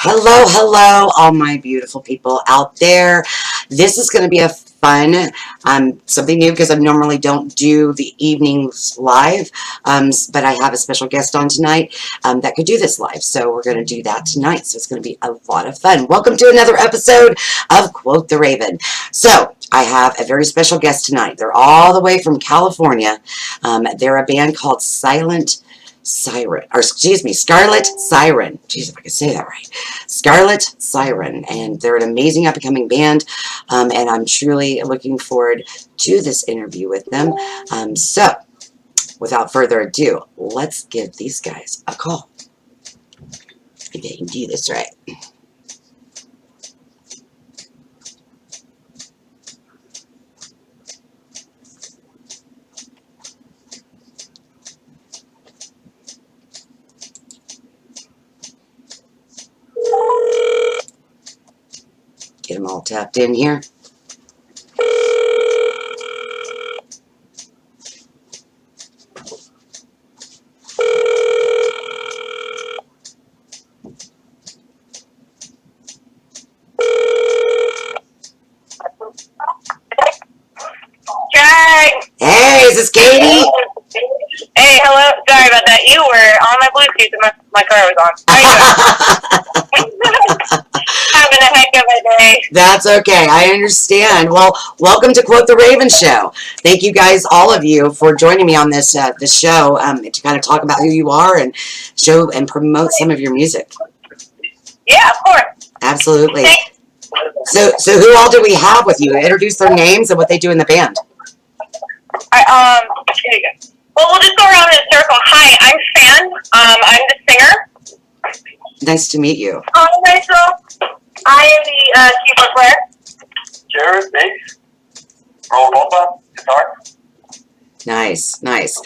Hello, hello, all my beautiful people out there. This is going to be a fun, something new because I normally don't do the evenings live, but I have a special guest on tonight that could do this live, so we're going to do that tonight. So it's going to be a lot of fun. Welcome to another episode of Quote the Raven. So I have a very special guest tonight. They're all the way from California. They're a band called Siren, or excuse me, Scarlet Siren. Jeez, if I could say that right. Scarlet Siren, and they're an amazing up-and-coming band, and I'm truly looking forward to this interview with them. So, without further ado, let's give these guys a call. Maybe I can do this right. Get them all tapped in here. Hey, is this Katie? Hey, hello. Sorry about that. You were on my Bluetooth and my car was on. How you doing? Having a heck of a day. That's okay. I understand. Well, welcome to Quote the Raven Show. Thank you guys, all of you, for joining me on this this show to kind of talk about who you are and show and promote some of your music. Yeah, of course. Absolutely. Thanks. So who all do we have with you? Introduce their names and what they do in the band. Here you go. Well, we'll just go around in a circle. Hi, I'm Fan. I'm the singer. Nice to meet you. Hi, Rachel. I am the keyboard player. Jared, bass, roll guitar. Nice, nice.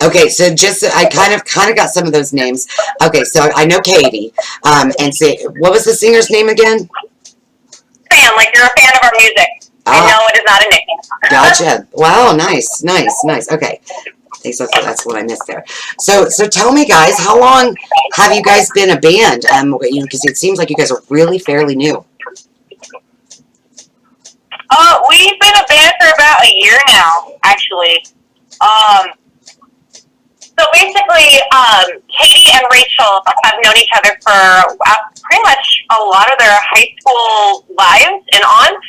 Okay, so just I kind of got some of those names. Okay, so I know Katie. And say, what was the singer's name again? Fan, like you're a fan of our music. I know it is not a nickname. Gotcha. Wow, nice, nice, nice. Okay. Thanks, that's what I missed there. So tell me, guys, how long have you guys been a band? Because it seems like you guys are really fairly new. We've been a band for about a year now, actually. So basically, Katie and Rachel have known each other for pretty much a lot of their high school lives and on.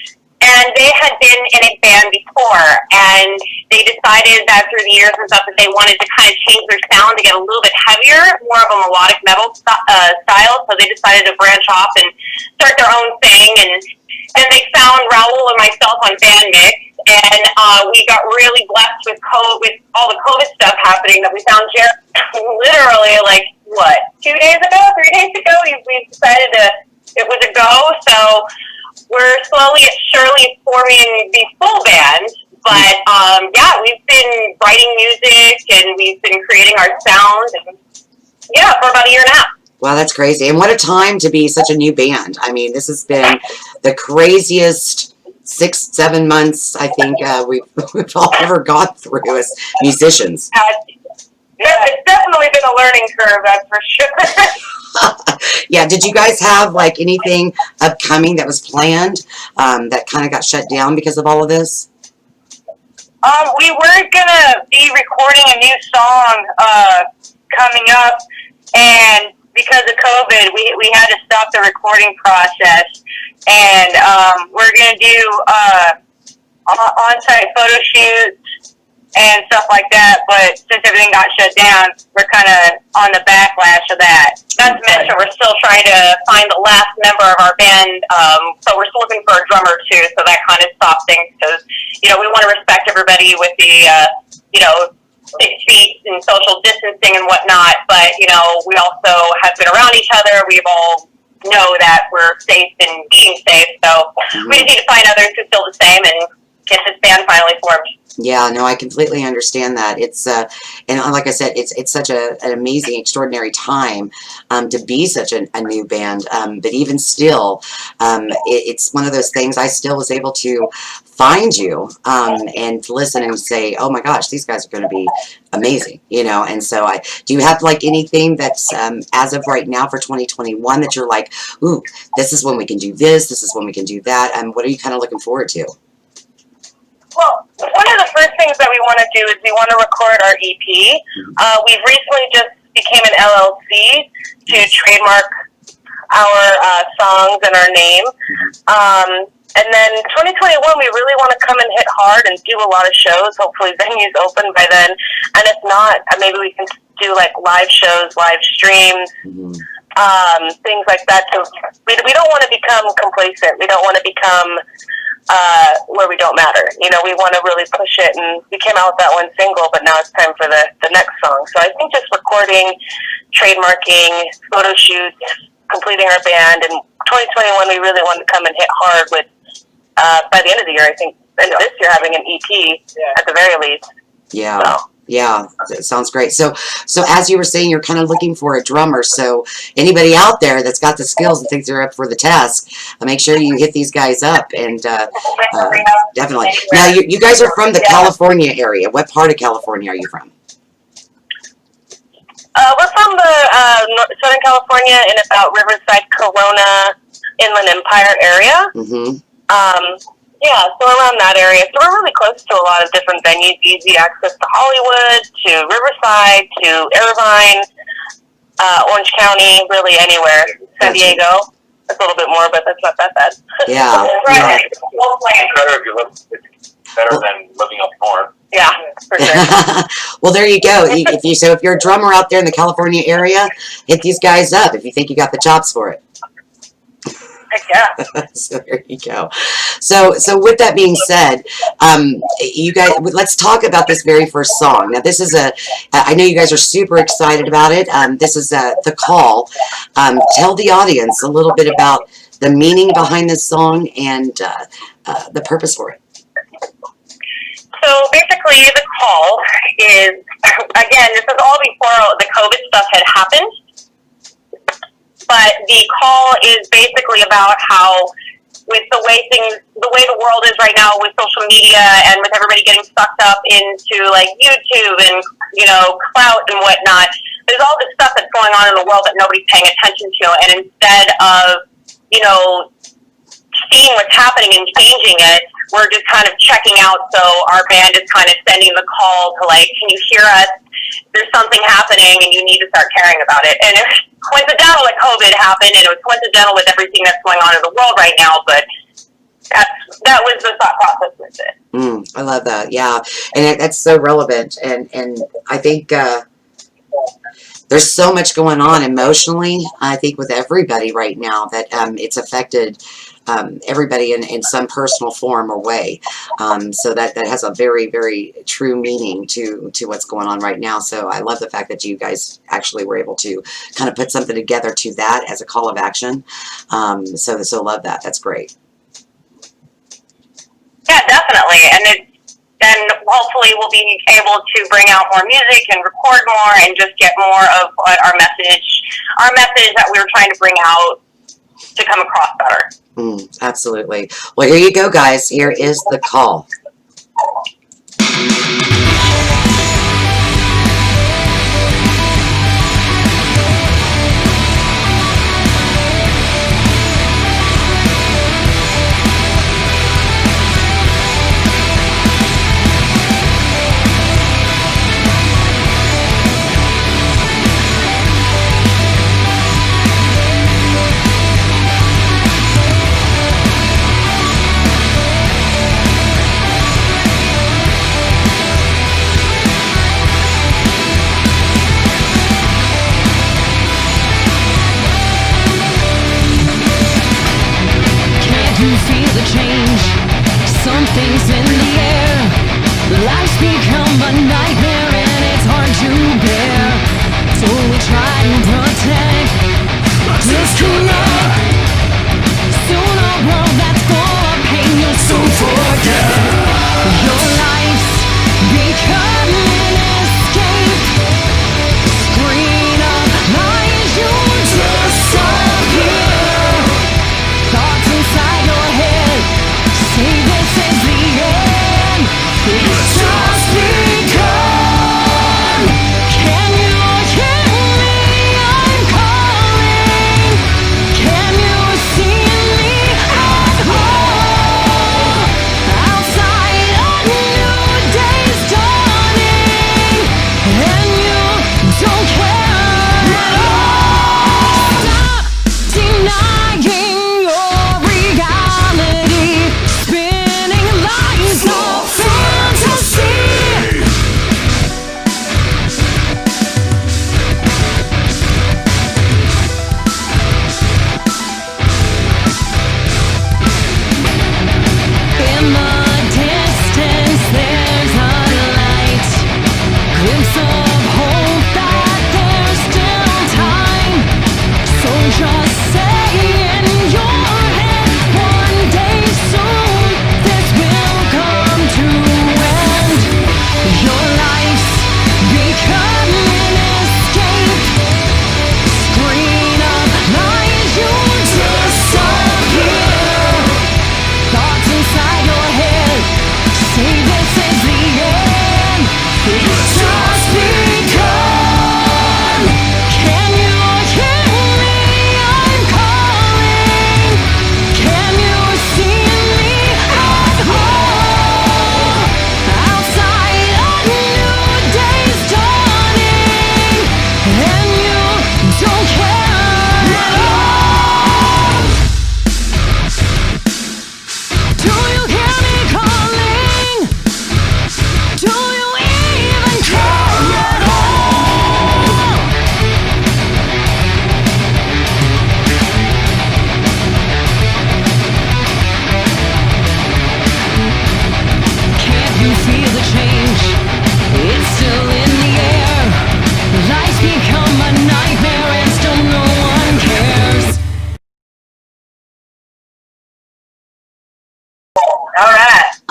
And they had been in a band before, and they decided that through the years and stuff that they wanted to kind of change their sound to get a little bit heavier, more of a melodic metal style. So they decided to branch off and start their own thing. And they found Raul and myself on Band Mix, and we got really blessed with all the COVID stuff happening. That we found Jared literally 3 days ago. We decided it was a go. So we're slowly and surely forming the full band, but yeah, we've been writing music and we've been creating our sound, and yeah, for about a year and a half. Wow, that's crazy. And what a time to be such a new band. I mean, this has been the craziest 6-7 months I think we've all ever gone through as musicians. Yeah, it's definitely been a learning curve, that's for sure. Yeah, did you guys have anything upcoming that was planned that kind of got shut down because of all of this? We were gonna be recording a new song coming up, and because of COVID, we had to stop the recording process, and we're gonna do on-site photo shoots and stuff like that, but since everything got shut down, we're kind of on the backlash of that. Not to mention, we're still trying to find the last member of our band, so we're still looking for a drummer too, so that kind of stopped things, because, we want to respect everybody with the, 6 feet and social distancing and whatnot, but, we also have been around each other. We've all know that we're safe and being safe, so we just need to find others who feel the same, and get this band finally formed. Yeah, no, I completely understand that. It's and like I said, it's such an amazing, extraordinary time to be such a new band. But even still, it's one of those things. I still was able to find you and listen and say, "Oh my gosh, these guys are going to be amazing," you know. And so, do you have like anything that's as of right now for 2021 that you're like, "Ooh, this is when we can do this. This is when we can do that." What are you kind of looking forward to? Well, one of the first things that we want to do is we want to record our EP. We've recently just became an LLC to trademark our songs and our name. And then 2021, we really want to come and hit hard and do a lot of shows. Hopefully venues open by then. And if not, maybe we can do like live shows, live streams, things like that. So we don't want to become complacent. We don't want to become where we don't matter. You know, we want to really push it, and we came out with that one single, but now it's time for the next song. So I think just recording, trademarking, photo shoots, completing our band, and 2021 we really want to come and hit hard with, by the end of the year, I think, end of this year, having an EP at the very least. Yeah. So. Yeah, it sounds great. So as you were saying, you're kind of looking for a drummer. So anybody out there that's got the skills and thinks they're up for the task, make sure you hit these guys up. And definitely. Now, you guys are from the California area. What part of California are you from? We're from the Southern California in about Riverside, Corona, Inland Empire area. Yeah, so around that area. So we're really close to a lot of different venues, easy access to Hollywood, to Riverside, to Irvine, Orange County, really anywhere. San Diego. That's a little bit more, but that's not that bad. Yeah. Right. It's better than living up north. Yeah, for sure. Well, there you go. If you're a drummer out there in the California area, hit these guys up if you think you got the chops for it. Heck yeah. So there you go. So with that being said, you guys, let's talk about this very first song. Now, this is I know you guys are super excited about it. This is The Call. Tell the audience a little bit about the meaning behind this song and the purpose for it. So basically, The Call is, again, this is all before the COVID stuff had happened. But the call is basically about how, with the way the world is right now with social media and with everybody getting sucked up into like YouTube and, you know, clout and whatnot, there's all this stuff that's going on in the world that nobody's paying attention to. And instead of, you know, seeing what's happening and changing it, we're just kind of checking out. So our band is kind of sending the call to like, can you hear us? There's something happening and you need to start caring about it. And it's coincidental that COVID happened, and it was coincidental with everything that's going on in the world right now, but that was the thought process with it. I love that. Yeah. And that's so relevant. And I think there's so much going on emotionally, I think, with everybody right now that it's affected everybody in some personal form or way. So that has a very, very true meaning to what's going on right now. So I love the fact that you guys actually were able to kind of put something together to that as a call of action. So love that. That's great. Yeah, definitely. And then hopefully we'll be able to bring out more music and record more and just get more of what our message that we were trying to bring out to come across better. Absolutely. Well, here you go, guys. Here is The Call.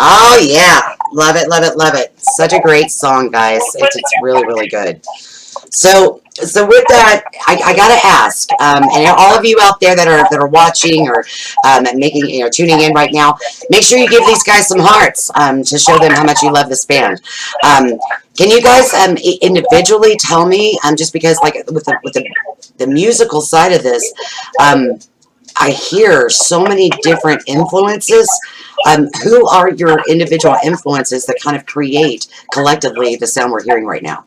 Oh yeah, love it, love it, love it. Such a great song, guys. It's really, really good. So with that, I gotta ask, and all of you out there that are watching or and making tuning in right now, make sure you give these guys some hearts to show them how much you love this band. Can you guys individually tell me just because like with the musical side of this, I hear so many different influences. Who are your individual influences that kind of create collectively the sound we're hearing right now?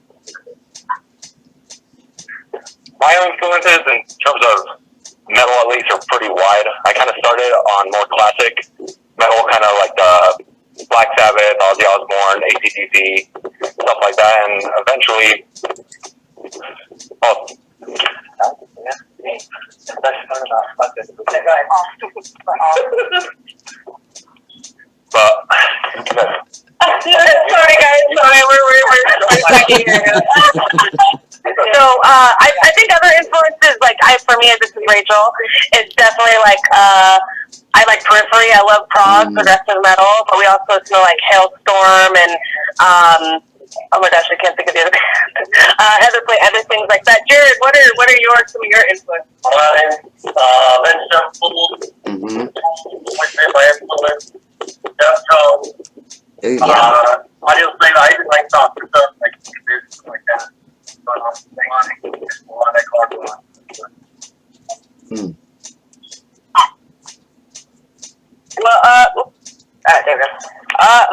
My influences in terms of metal at least are pretty wide. I kind of started on more classic metal, kind of like the Black Sabbath, Ozzy Osbourne, AC/DC, stuff like that, and eventually, Sorry guys, sorry, we're checking here. So, I think other influences, like, for me, this is Rachel, it's definitely, like, I like Periphery, I love prog, progressive metal, but we also listen to, like, Hailstorm and, oh my gosh, I can't think of the other, other things like that. Jared, what are some of your influences? Led Zeppelin, my influence, Deftones, I just think I even like talk to stuff, like music like that. Well, there we go.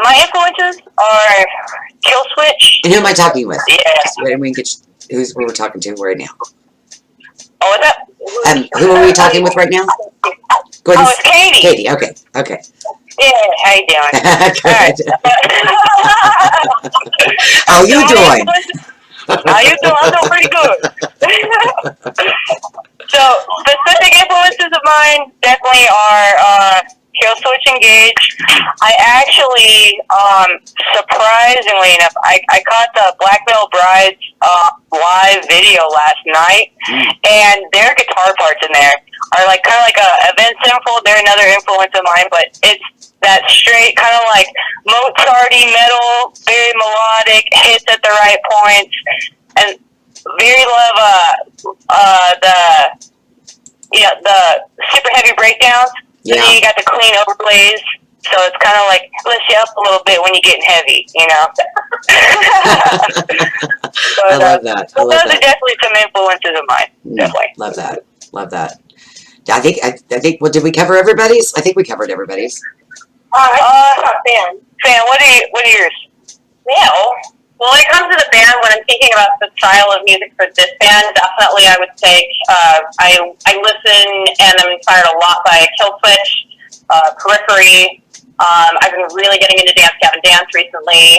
My influences are Kill Switch. And who am I talking with? Yeah. So we can get who we're talking to right now. Oh, what's that? Who are we talking with right now? Go ahead. Oh, it's Katie. Katie, okay. Yeah, how you doing? Good. Right. How you doing? How you doing? I'm doing pretty good. So, specific influences of mine definitely are Kill Switch, Engage. I actually, surprisingly enough, I caught the Black Veil Brides live video last night, and their guitar parts in there are like kind of like a Event Sinful. They're another influence of mine, but it's that straight kind of like Mozart-y metal, very melodic, hits at the right points, and very love the super heavy breakdowns. Yeah. And then you got the clean overlays, so it's kind of like lifts you up a little bit when you're getting heavy, you know. I love that. Those are definitely some influences of mine. Definitely. Love that. Love that. I think. Well, did we cover everybody's? I think we covered everybody's. Fan, what are yours? Well, when it comes to the band, when I'm thinking about the style of music for this band, definitely I would say I listen and I'm inspired a lot by Kill Switch, Periphery. I've been really getting into Dance Gavin Dance recently.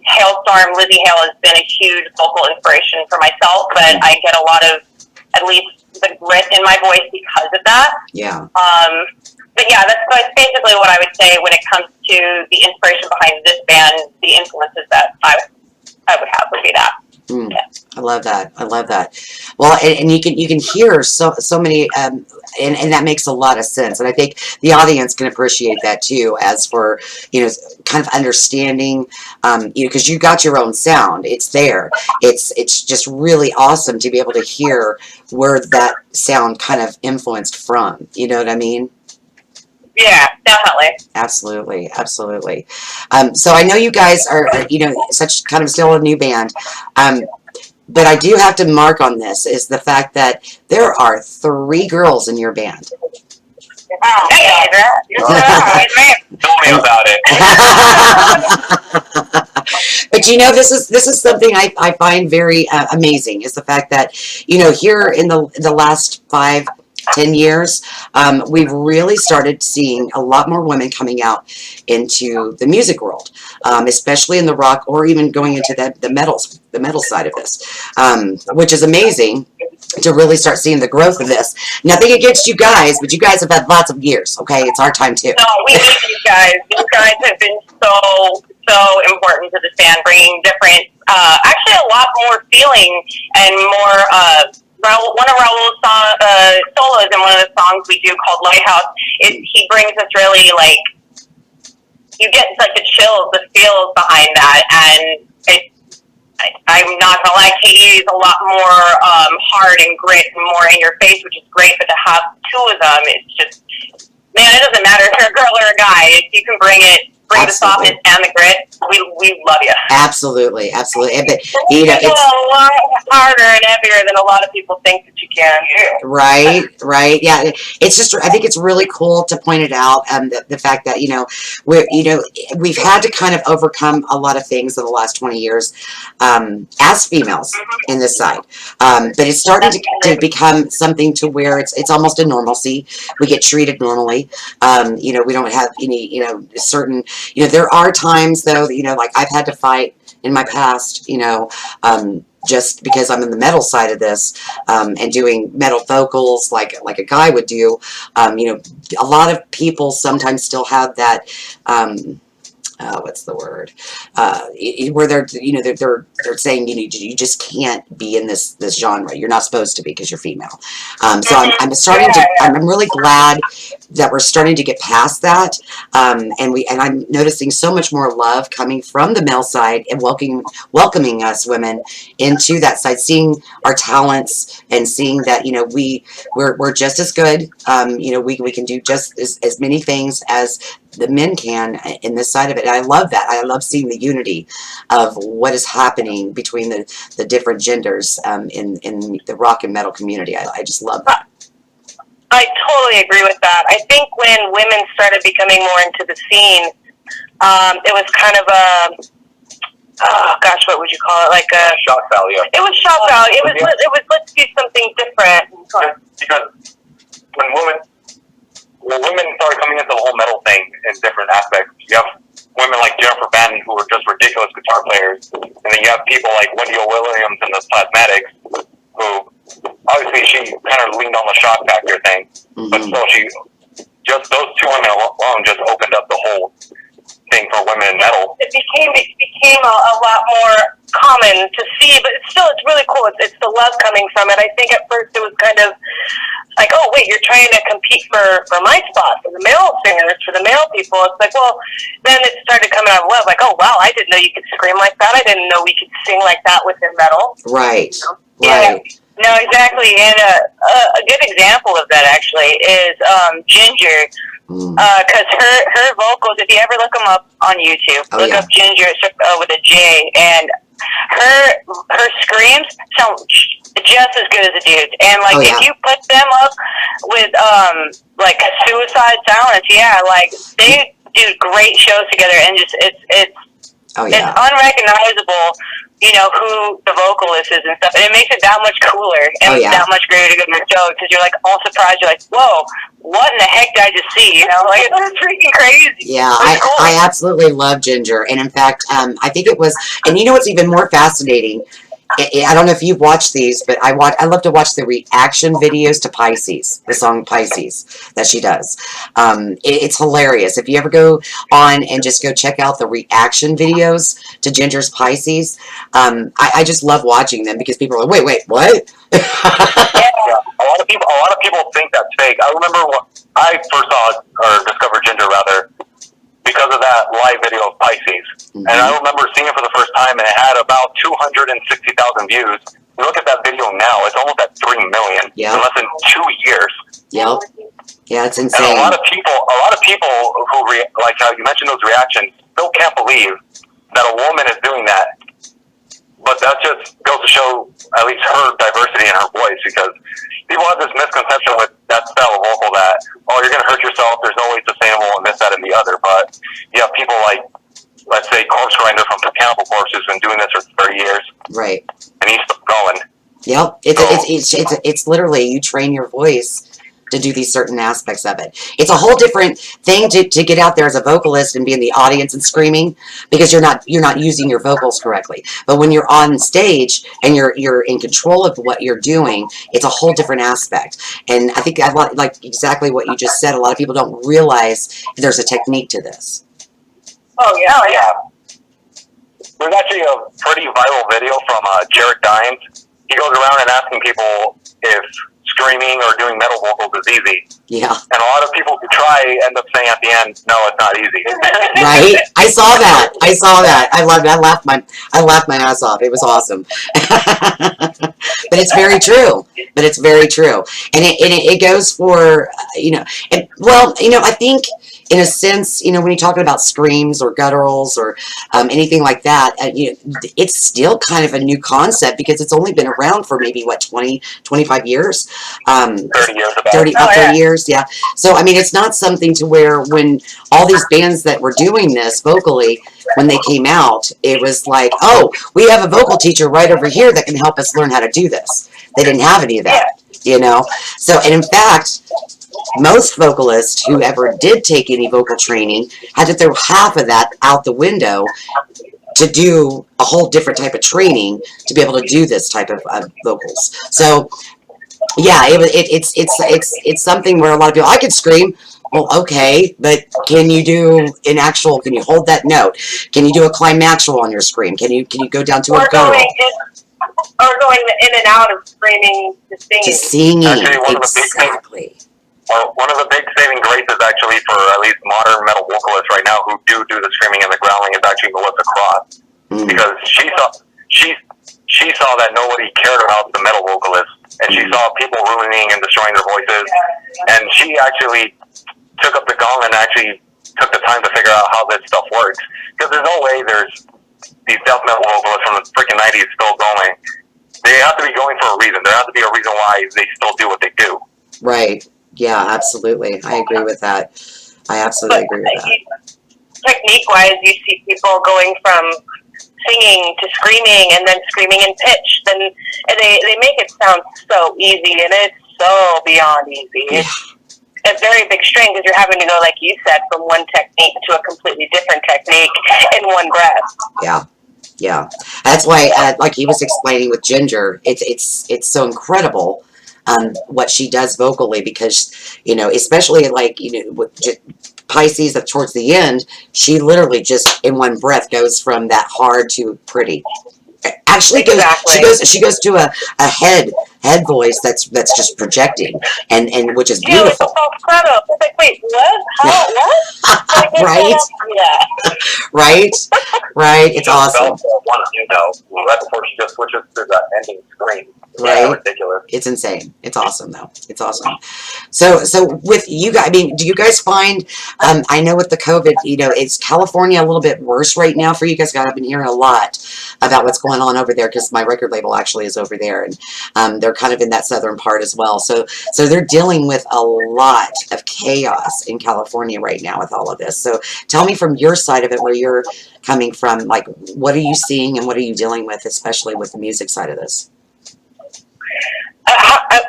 Hailstorm, Lizzie Hale has been a huge vocal inspiration for myself, but I get a lot of, at least, the grit in my voice because of that. Yeah. But yeah, that's basically what I would say when it comes to the inspiration behind this band. The influences that I would have would be that. Yeah. I love that. I love that. Well, and you can hear so many, and that makes a lot of sense. And I think the audience can appreciate that too, as for kind of understanding, because you got your own sound. It's there. It's just really awesome to be able to hear where that sound kind of influenced from. You know what I mean? Yeah, definitely. Absolutely, absolutely. So I know you guys are such kind of still a new band, but I do have to mark on this is the fact that there are 3 girls in your band. Hey, tell me about it. But this is something I find very amazing is the fact that here in the last 5-10 years, we've really started seeing a lot more women coming out into the music world, especially in the rock or even going into the metal side of this, which is amazing to really start seeing the growth of this. Nothing against you guys, but you guys have had lots of years, okay? It's our time too. No, we need you guys. You guys have been so important to this band, bringing different, actually a lot more feeling and more, one of Raul's solos in one of the songs we do called Lighthouse, he brings us really like you get like the chills, the feels behind that, and I'm not gonna lie, Katie is a lot more hard and grit and more in your face, which is great. But to have two of them, it's just, man, it doesn't matter if you're a girl or a guy. If you can bring the softness and the grit, we love you. Absolutely, absolutely. But you know, it's a lot harder and heavier than a lot of people think that you can. Right. Yeah, it's just, I think it's really cool to point it out. The fact that we've had to kind of overcome a lot of things in the last 20 years as females in this side. But it's starting to become something to where it's almost a normalcy. We get treated normally. We don't have any certain. There are times though that like I've had to fight in my past. Just because I'm in the metal side of this and doing metal vocals like a guy would do, a lot of people sometimes still have that. What's the word? Where they're saying you just can't be in this genre. You're not supposed to be because you're female. So I'm really glad that we're starting to get past that. And I'm noticing so much more love coming from the male side and welcoming us women into that side, seeing our talents and seeing that we're just as good. We can do just as many things as the men can in this side of it. And I love that. I love seeing the unity of what is happening between the different genders in the rock and metal community. I just love that. I totally agree with that. I think when women started becoming more into the scene, it was kind of what would you call it? Like a shock value. It was shock value. It was let's do something different. Because when women started coming into the whole metal thing in different aspects, you have women like Jennifer Batten who are just ridiculous guitar players, and then you have people like Wendy Williams and the Plasmatics who obviously she kind of leaned on the shock factor thing, but still just those two women alone just opened up the whole thing for women in metal. It became a lot more common to see, but it's really cool. It's the love coming from it. I think at first it was kind of like, oh wait, you're trying to compete for my spot, for the male singers, for the male people. It's like, well, then it started coming out of love. Like, oh wow, I didn't know you could scream like that. I didn't know we could sing like that within metal. Right. Yeah. No, exactly. And a good example of that actually is Ginger, because her vocals, if you ever look them up on YouTube, look up Ginger with a J, and her screams sound just as good as the dudes. And like if you put them up with like Suicide Silence, like they do great shows together, and just it's unrecognizable, who the vocalist is and stuff. And it makes it that much cooler and that much greater to go to the show, because you're like all surprised. You're like, whoa, what in the heck did I just see? Like it's freaking crazy. Yeah, I absolutely love Ginger. And in fact, I think it was, and what's even more fascinating, I don't know if you've watched these, but I love to watch the reaction videos to Pisces, the song Pisces that she does. It's hilarious. If you ever go on and just go check out the reaction videos to Ginger's Pisces, I just love watching them because people are like, wait, what? A lot of people think that's fake. I remember when I first saw or discovered Ginger rather because of that live video of Pisces. And I remember seeing it for the first time, and it had about 260,000 views. You look at that video now, it's almost at 3 million in less than 2 years. Yep. Yeah, it's insane. And a lot of people who, like how you mentioned those reactions, still can't believe that a woman is doing that. But that just goes to show at least her diversity in her voice, because people have this misconception with that style of vocal that, oh, you're going to hurt yourself, there's no way it's sustainable, and this, that, and the other. But you have people like, let's say, Corpse Grinder from Cannibal Corpse, who's been doing this for 30 years. Right. And he's still going. Yep. It's literally, you train your voice to do these certain aspects of it. It's a whole different thing to get out there as a vocalist and be in the audience and screaming, because you're not using your vocals correctly. But when you're on stage and you're in control of what you're doing, it's a whole different aspect. And I think like exactly what you just said, a lot of people don't realize there's a technique to this. Oh yeah. There's actually a pretty viral video from Jared Dines. He goes around and asking people if screaming or doing metal vocals is easy. Yeah. And a lot of people who try end up saying at the end, no, it's not easy. Right? I saw that. I loved it. I laughed my ass off. It was awesome. But it's very true. And it goes for, I think in a sense, when you're talking about screams or gutturals or anything like that, it's still kind of a new concept because it's only been around for maybe, 20, 25 years? 30 years about. 30 years, yeah. So, it's not something to where when all these bands that were doing this vocally, when they came out, it was like, oh, we have a vocal teacher right over here that can help us learn how to do this. They didn't have any of that, So, and in fact, most vocalists who ever did take any vocal training had to throw half of that out the window to do a whole different type of training to be able to do this type of vocals. So, yeah, it's something where a lot of people, I could scream. Well, okay, but can you hold that note? Can you do a climaxual on your scream? Can you go down to a guttural? Or going in and out of screaming to singing. To singing, actually, exactly. One of the big saving graces actually for at least modern metal vocalists right now who do the screaming and the growling is actually Melissa Cross. Because she saw that nobody cared about the metal vocalists, and she saw people ruining and destroying their voices, and she actually took up the gauntlet and actually took the time to figure out how this stuff works. Because there's no way there's these death metal vocalists from the freaking 90s still going. They have to be going for a reason. There has to be a reason why they still do what they do. Right. Yeah, absolutely. I agree with that. I absolutely agree with that. Technique-wise, you see people going from singing to screaming and then screaming in pitch. Then they make it sound so easy, and it's so beyond easy. It's a very big strain because you're having to go, like you said, from one technique to a completely different technique in one breath. Yeah. That's why, like he was explaining with Ginger, it's so incredible what she does vocally because, especially like, with Pisces towards the end, she literally just in one breath goes from that hard to pretty. Actually, she goes to a head voice that's just projecting and which is beautiful. Yeah, it's like, wait, what? How? What? Right? Yeah. Right. It's awesome. Right before she just switches to that ending screen. Right. Yeah, ridiculous. It's insane. It's awesome though. It's awesome. So with you guys, do you guys find? I know with the COVID, is California a little bit worse right now for you guys? I've been hearing a lot about what's going on over there because my record label actually is over there, and they're kind of in that southern part as well. So they're dealing with a lot of chaos in California right now with all of this. So tell me from your side of it, where you're coming from, like what are you seeing and what are you dealing with, especially with the music side of this?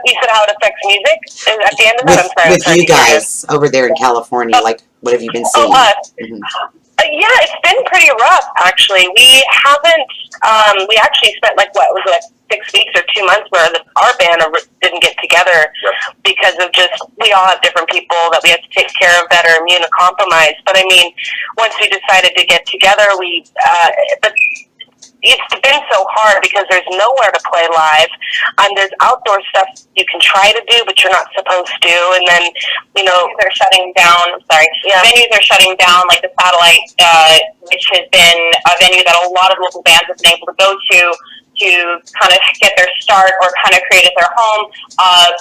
You said how it affects music at the end of that? I'm sorry. With you guys over there in California, like what have you been seeing? Yeah, it's been pretty rough actually. We haven't. We actually spent 6 weeks or 2 months where our band didn't get together because of we all have different people that we have to take care of that are immunocompromised. But I mean, once we decided to get together, it's been so hard because there's nowhere to play live. There's outdoor stuff you can try to do, but you're not supposed to. And then, they're shutting down. I'm sorry. Yeah. Venues are shutting down, like the Satellite, which has been a venue that a lot of local bands have been able to go to kind of get their start or kind of create as their home.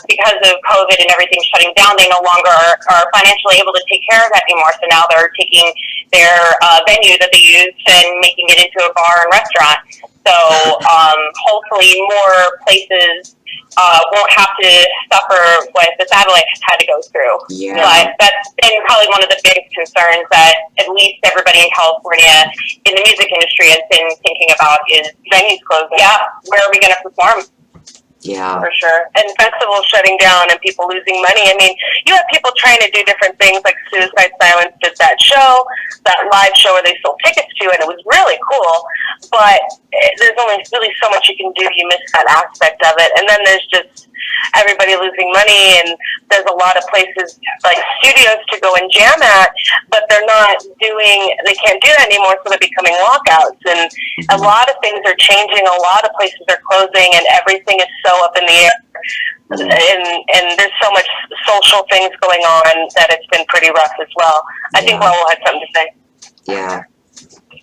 Because of COVID and everything shutting down, they no longer are financially able to take care of that anymore. So now they're taking their venue that they used and making it into a bar and restaurant. So hopefully more places won't have to suffer what the Satellite has had to go through. Yeah. But that's been probably one of the biggest concerns that at least everybody in California in the music industry has been thinking about is venues closing. Yeah, where are we going to perform? Yeah. For sure. And festivals shutting down and people losing money. I mean, you have people trying to do different things, like Suicide Silence did that live show where they sold tickets to, and it was really cool. But there's only really so much you can do. You miss that aspect of it. And then there's just everybody losing money, and there's a lot of places like studios to go and jam at, but they can't do that anymore, so they're becoming walkouts. And a lot of things are changing. A lot of places are closing, and everything is so up in the air. and there's so much social things going on that it's been pretty rough as well. I think Raul had something to say. Yeah.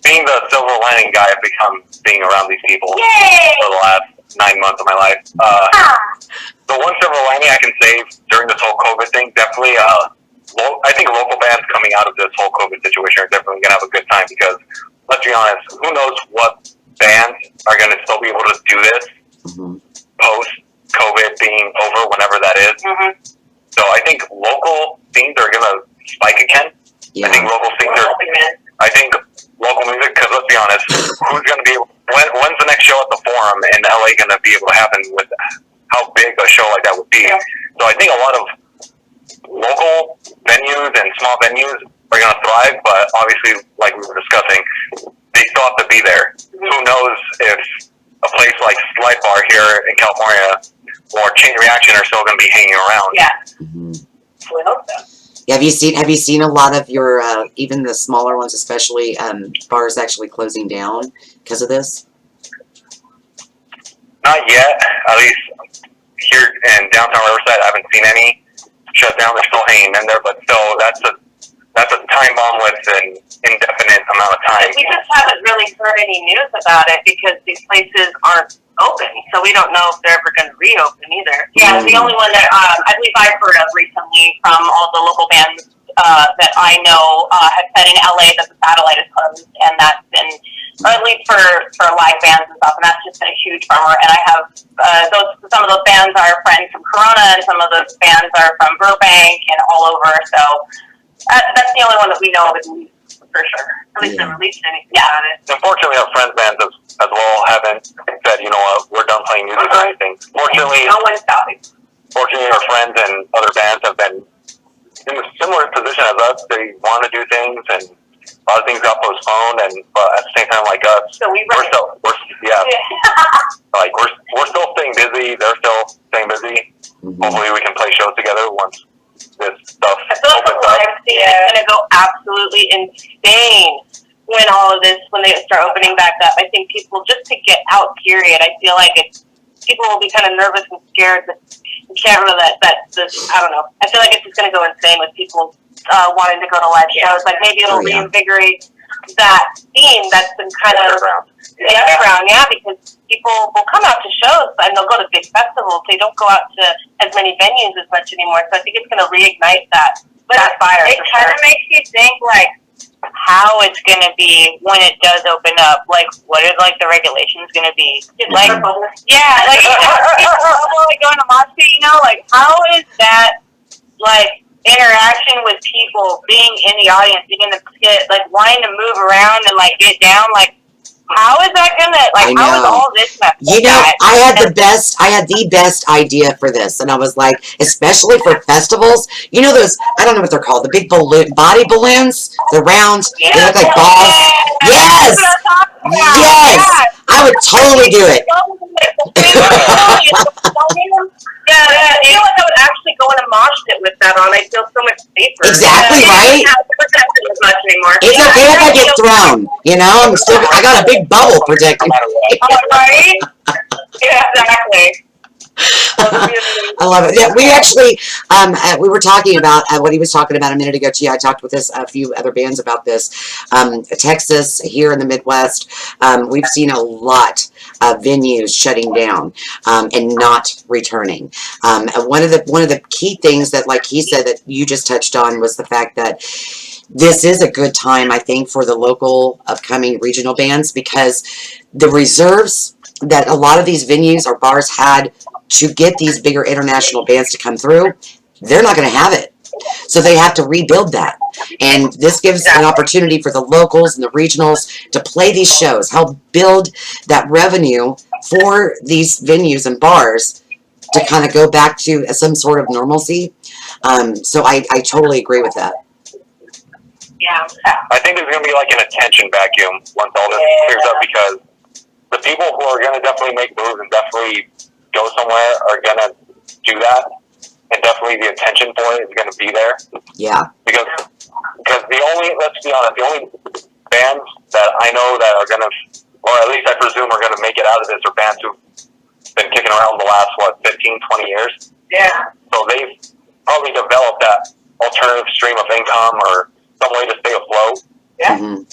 Being the silver lining guy, I've become being around these people for the last 9 months of my life. The one silver lining I can say during this whole COVID thing, definitely, I think local bands coming out of this whole COVID situation are definitely going to have a good time because, let's be honest, who knows what bands are going to still be able to do this post-COVID being over, whenever that is. So I think local scenes are going to spike again. Yeah. I think local scenes are... I think local music, because let's be honest, who's going to be able... When's the next show at the Forum in LA going to be able to happen with how big a show like that would be? So I think a lot of local venues and small venues are going to thrive, but obviously, like we were discussing, they still have to be there. Who knows if a place like Slide Bar here in California or Chain Reaction are still going to be hanging around? Yeah. We hope so. Have you seen a lot of your even the smaller ones, especially bars actually closing down because of this? Not yet. At least here in downtown Riverside, I haven't seen any shut down. They're still hanging in there, but still, that's a time bomb with an indefinite amount of time. We just haven't really heard any news about it because these places aren't open, so we don't know if they're ever going to reopen either. Yeah, the only one that I believe I've heard of recently from all the local bands that I know have said in LA that the Satellite is closed, and that's been, or at least for live bands and stuff, and that's just been a huge bummer. And I have some of those bands are friends from Corona, and some of those bands are from Burbank and all over. So that's the only one that we know of, for sure. At least they released anything about it. Unfortunately, our friends bands as well haven't said, you know what, we're done playing music or anything. Fortunately, no one's stopping. Fortunately, our friends and other bands have been in a similar position as us. They want to do things, and a lot of things got postponed. But at the same time, like us, so we're still staying busy. They're still staying busy. Hopefully, we can play shows together once this stuff opens up. It's going to go absolutely insane when they start opening back up. I think people, just to get out, period, I feel like people will be kind of nervous and scared that you can't really I don't know. I feel like it's just going to go insane with people wanting to go to live shows. Like maybe it'll reinvigorate that scene that's been kind of underground, because people will come out to shows and they'll go to big festivals. They don't go out to as many venues as much anymore. So I think it's going to reignite that fire. It kind of makes you think like how it's going to be when it does open up. Like, what are like the regulations going to be? Like, yeah, like going to mosh pit, like how is that like interaction with people, being in the audience, being in the pit, like wanting to move around and like get down, like how is that gonna, like how is all this messed up? I had the best idea for this, and I was like, especially for festivals, those, I don't know what they're called, the big body balloons, the round, they look like balls. Yes! Yes! I would totally do it. Yeah, I feel like I would actually go in a mosh pit with that on. I feel so much safer. Exactly, right? I don't have to protect it as much anymore. It's okay if I get thrown, I got a big bubble protecting me. Right? Yeah, exactly. I love it. Yeah, we actually, we were talking about what he was talking about a minute ago too. I talked with a few other bands about this. Texas, here in the Midwest, we've seen a lot of venues shutting down and not returning. And one of the key things that, like he said, that you just touched on was the fact that this is a good time, I think, for the local upcoming regional bands, because the reserves that a lot of these venues or bars had to get these bigger international bands to come through, they're not going to have it. So they have to rebuild that. And this gives an opportunity for the locals and the regionals to play these shows, help build that revenue for these venues and bars to kind of go back to some sort of normalcy. So I totally agree with that. Yeah. I think there's going to be like an attention vacuum once all this clears up, because the people who are going to definitely make moves and definitely go somewhere are going to do that, and definitely the attention for it is going to be there. Yeah. Because let's be honest, the only bands that I know that are going to, or at least I presume are going to make it out of this, are bands who been kicking around the last, 15, 20 years. Yeah. So they've probably developed that alternative stream of income or some way to stay afloat. Yeah. Mm-hmm.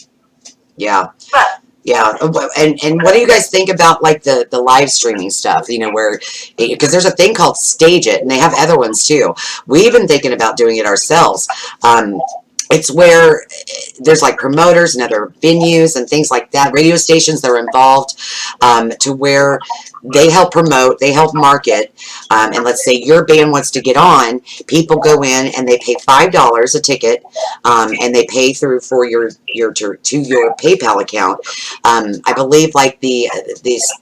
Yeah. Yeah, and what do you guys think about like the live streaming stuff? You know, where because there's a thing called Stage It, and they have other ones too. We've been thinking about doing it ourselves. It's where there's like promoters and other venues and things like that, radio stations that are involved, to where they help promote, they help market, and let's say your band wants to get on, people go in and they pay $5 a ticket, and they pay through for your PayPal account. I believe like the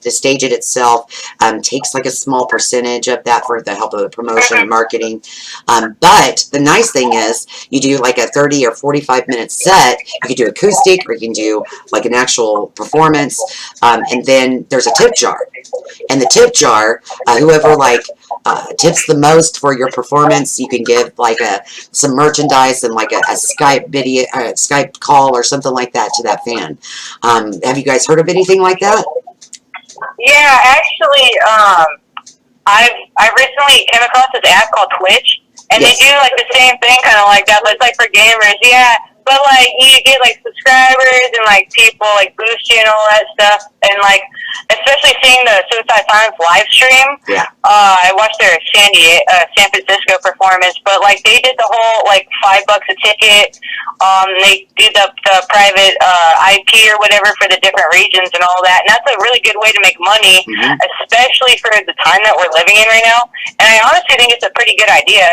Stage It itself takes like a small percentage of that for the help of the promotion and marketing. But the nice thing is you do like a 30 or 45-minute set. You can do acoustic, or you can do like an actual performance, and then there's a tip jar. And the tip jar, whoever like tips the most for your performance, you can give like some merchandise and like a Skype video, Skype call or something like that to that fan. Have you guys heard of anything like that? Yeah, actually, I recently came across this app called Twitch, and Yes. they do like the same thing, kind of like that, but it's like for gamers. Yeah, but like you get like subscribers and like people like boost you and all that stuff, and like especially seeing the Suicide Silence live stream. Yeah. I watched their San Francisco performance, but like they did the whole like $5 a ticket. They do the private IP or whatever for the different regions and all that, and that's a really good way to make money, especially for the time that we're living in right now. And I honestly think it's a pretty good idea,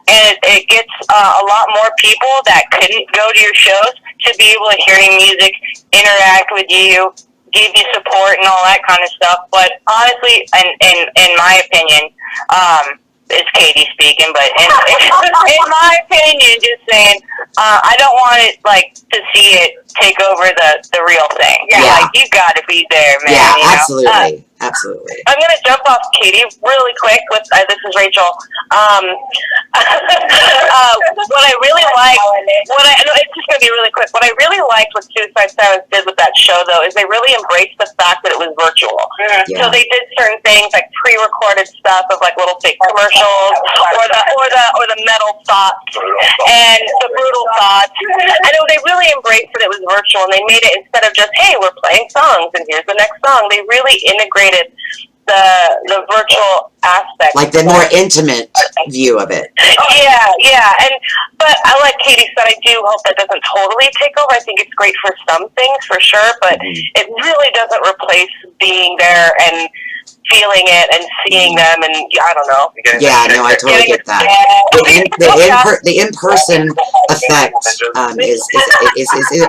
and it gets a lot more people that couldn't go to your shows to be able to hear your music, interact with you, give you support and all that kind of stuff. But honestly, in my opinion, it's Katie speaking, but in my opinion, just saying, I don't want it like to see it take over the real thing. Yeah. Like you got to be there, man. Yeah, you know? absolutely. Absolutely. I'm gonna jump off Katie really quick. With this is Rachel. What I really like, it's just gonna be really quick. What I really liked what Suicide Silence did with that show, though, is they really embraced the fact that it was virtual. Yeah. So they did certain things like pre-recorded stuff of like little fake commercials, or the metal thoughts and the brutal thoughts. I know they really embraced that it was virtual, and they made it instead of just, hey, we're playing songs and here's the next song. They really integrated the virtual aspect, Like the more intimate view of it. Yeah, but I like Katie said, I do hope that doesn't totally take over. I think it's great for some things for sure, but it really doesn't replace being there and feeling it and seeing them, and I don't know. Yeah, no, I totally get that. The in-person effect is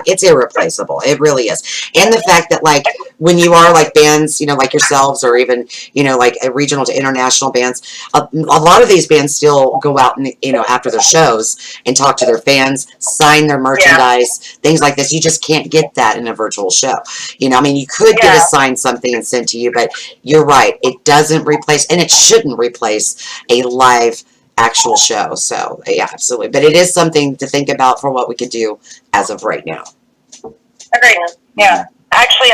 it's irreplaceable. It really is. And the fact that like when you are like bands, you know, like yourselves, or even, you know, like regional to international bands, a lot of these bands still go out and, you know, after their shows and talk to their fans, sign their merchandise, things like this. You just can't get that in a virtual show. You know, I mean, you could get a signed something and sent to you, but you're right. It doesn't replace, and it shouldn't replace, a live actual show. So yeah, absolutely. But it is something to think about for what we could do as of right now. Agreed. Yeah. Actually,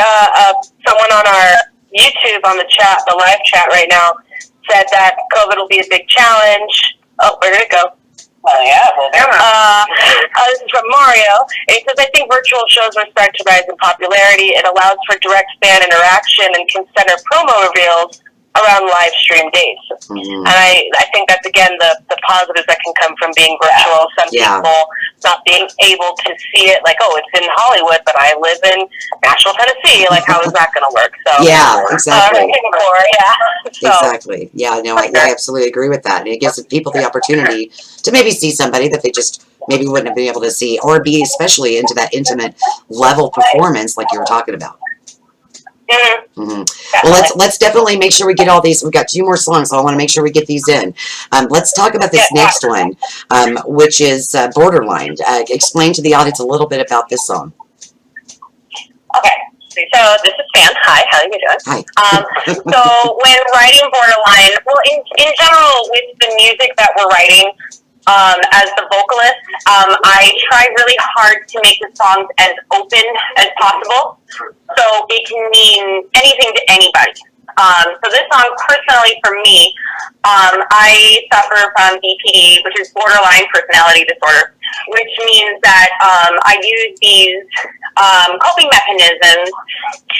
someone on our YouTube on the chat, the live chat right now, said that COVID will be a big challenge. Oh, where did it go? Oh, yeah. This is from Mario. And he says, I think virtual shows are starting to rise in popularity. It allows for direct fan interaction and can center promo reveals around live stream dates. And I think that's, again, the positives that can come from being virtual. Some people not being able to see it, like, oh, it's in Hollywood, but I live in Nashville, Tennessee. Like, how is that going to work? So Yeah, exactly. So, Exactly. Yeah, no, I absolutely agree with that. And it gives people the opportunity to maybe see somebody that they just maybe wouldn't have been able to see, or be especially into that intimate level performance like you were talking about. Well, let's definitely make sure we get all these. We've got 2 more songs, so I want to make sure we get these in. Let's talk about this next one, which is Borderline. Explain to the audience a little bit about this song. Okay, so this is Fan. Hi, how are you doing? Hi. So when writing Borderline, well, in general, with the music that we're writing, as the vocalist, I try really hard to make the songs as open as possible. So it can mean anything to anybody. So this song, personally for me, I suffer from BPD, which is borderline personality disorder, which means that I use these coping mechanisms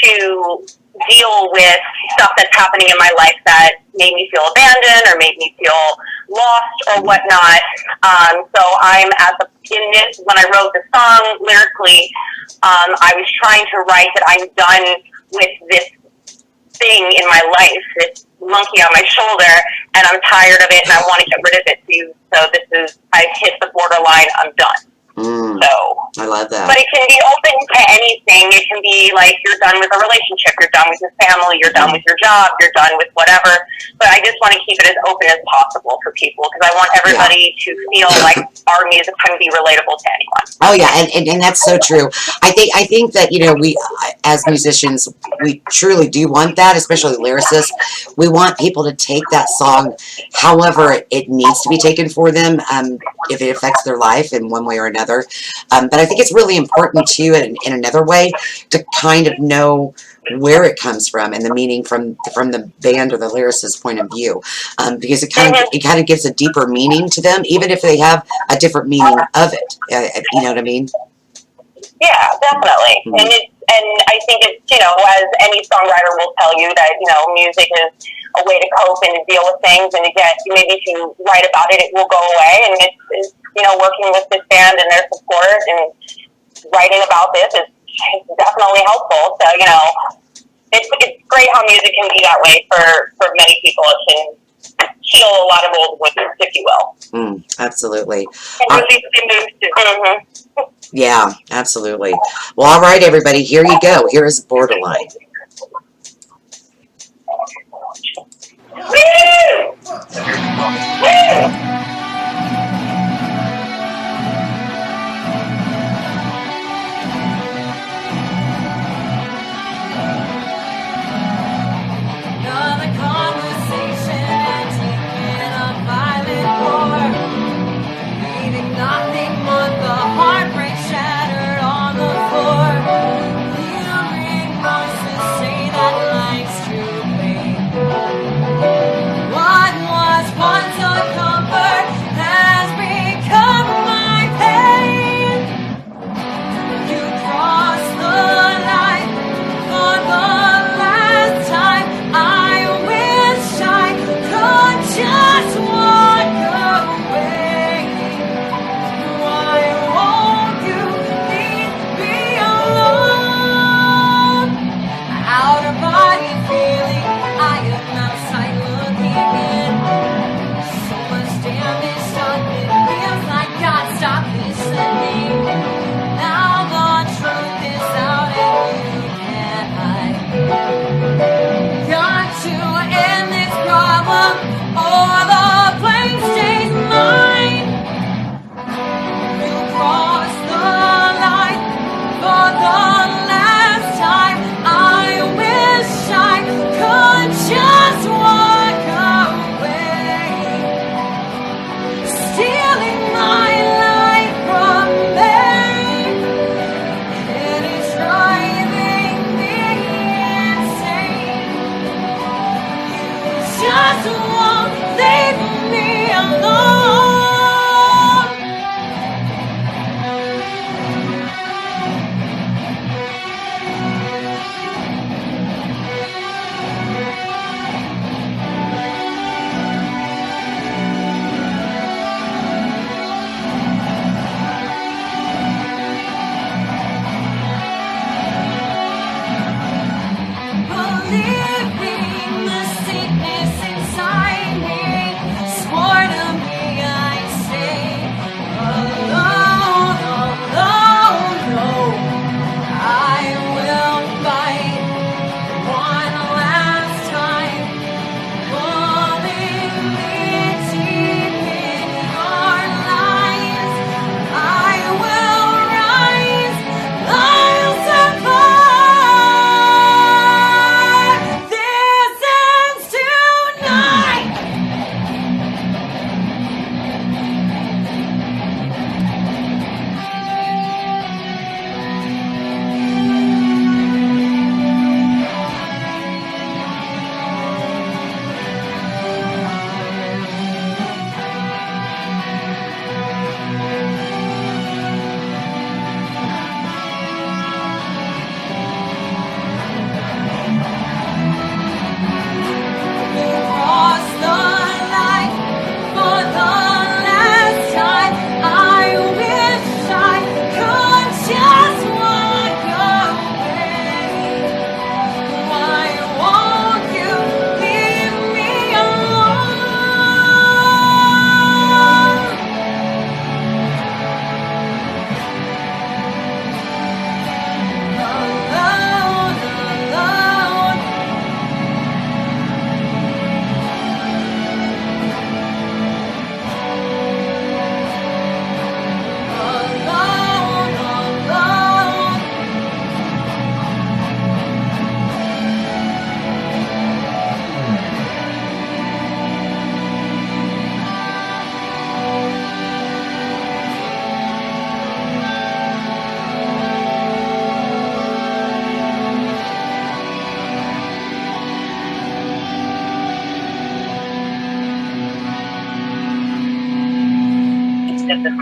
to deal with stuff that's happening in my life that made me feel abandoned or made me feel lost or whatnot. So I'm in this, when I wrote the song lyrically, I was trying to write that I'm done with this thing in my life, this monkey on my shoulder, and I'm tired of it and I want to get rid of it too. So I've hit the borderline, I'm done. So I love that. But it can be open to anything. It can be like you're done with a relationship, you're done with your family, you're done with your job, you're done with whatever. But I just want to keep it as open as possible for people because I want everybody to feel like our music can be relatable to anyone. Oh yeah, and that's so true. I think that, you know, we as musicians, we truly do want that, especially lyricists. We want people to take that song however it needs to be taken for them, if it affects their life in one way or another. But I think it's really important too, in another way, to kind of know where it comes from and the meaning from the band or the lyricist's point of view, because it kind of gives a deeper meaning to them, even if they have a different meaning of it. You know what I mean? Yeah, definitely. And I think it's, you know, as any songwriter will tell you, that, you know, music is a way to cope and to deal with things, and to get, maybe if you write about it, it will go away. And it's you know, working with this band and their support and writing about this is definitely helpful. So, you know, it's great how music can be that way for many people. It can heal a lot of old wounds, if you will. Absolutely. Yeah, absolutely. Well, all right, everybody, here you go. Here is Borderline. Woo! Woo! What was once a comfort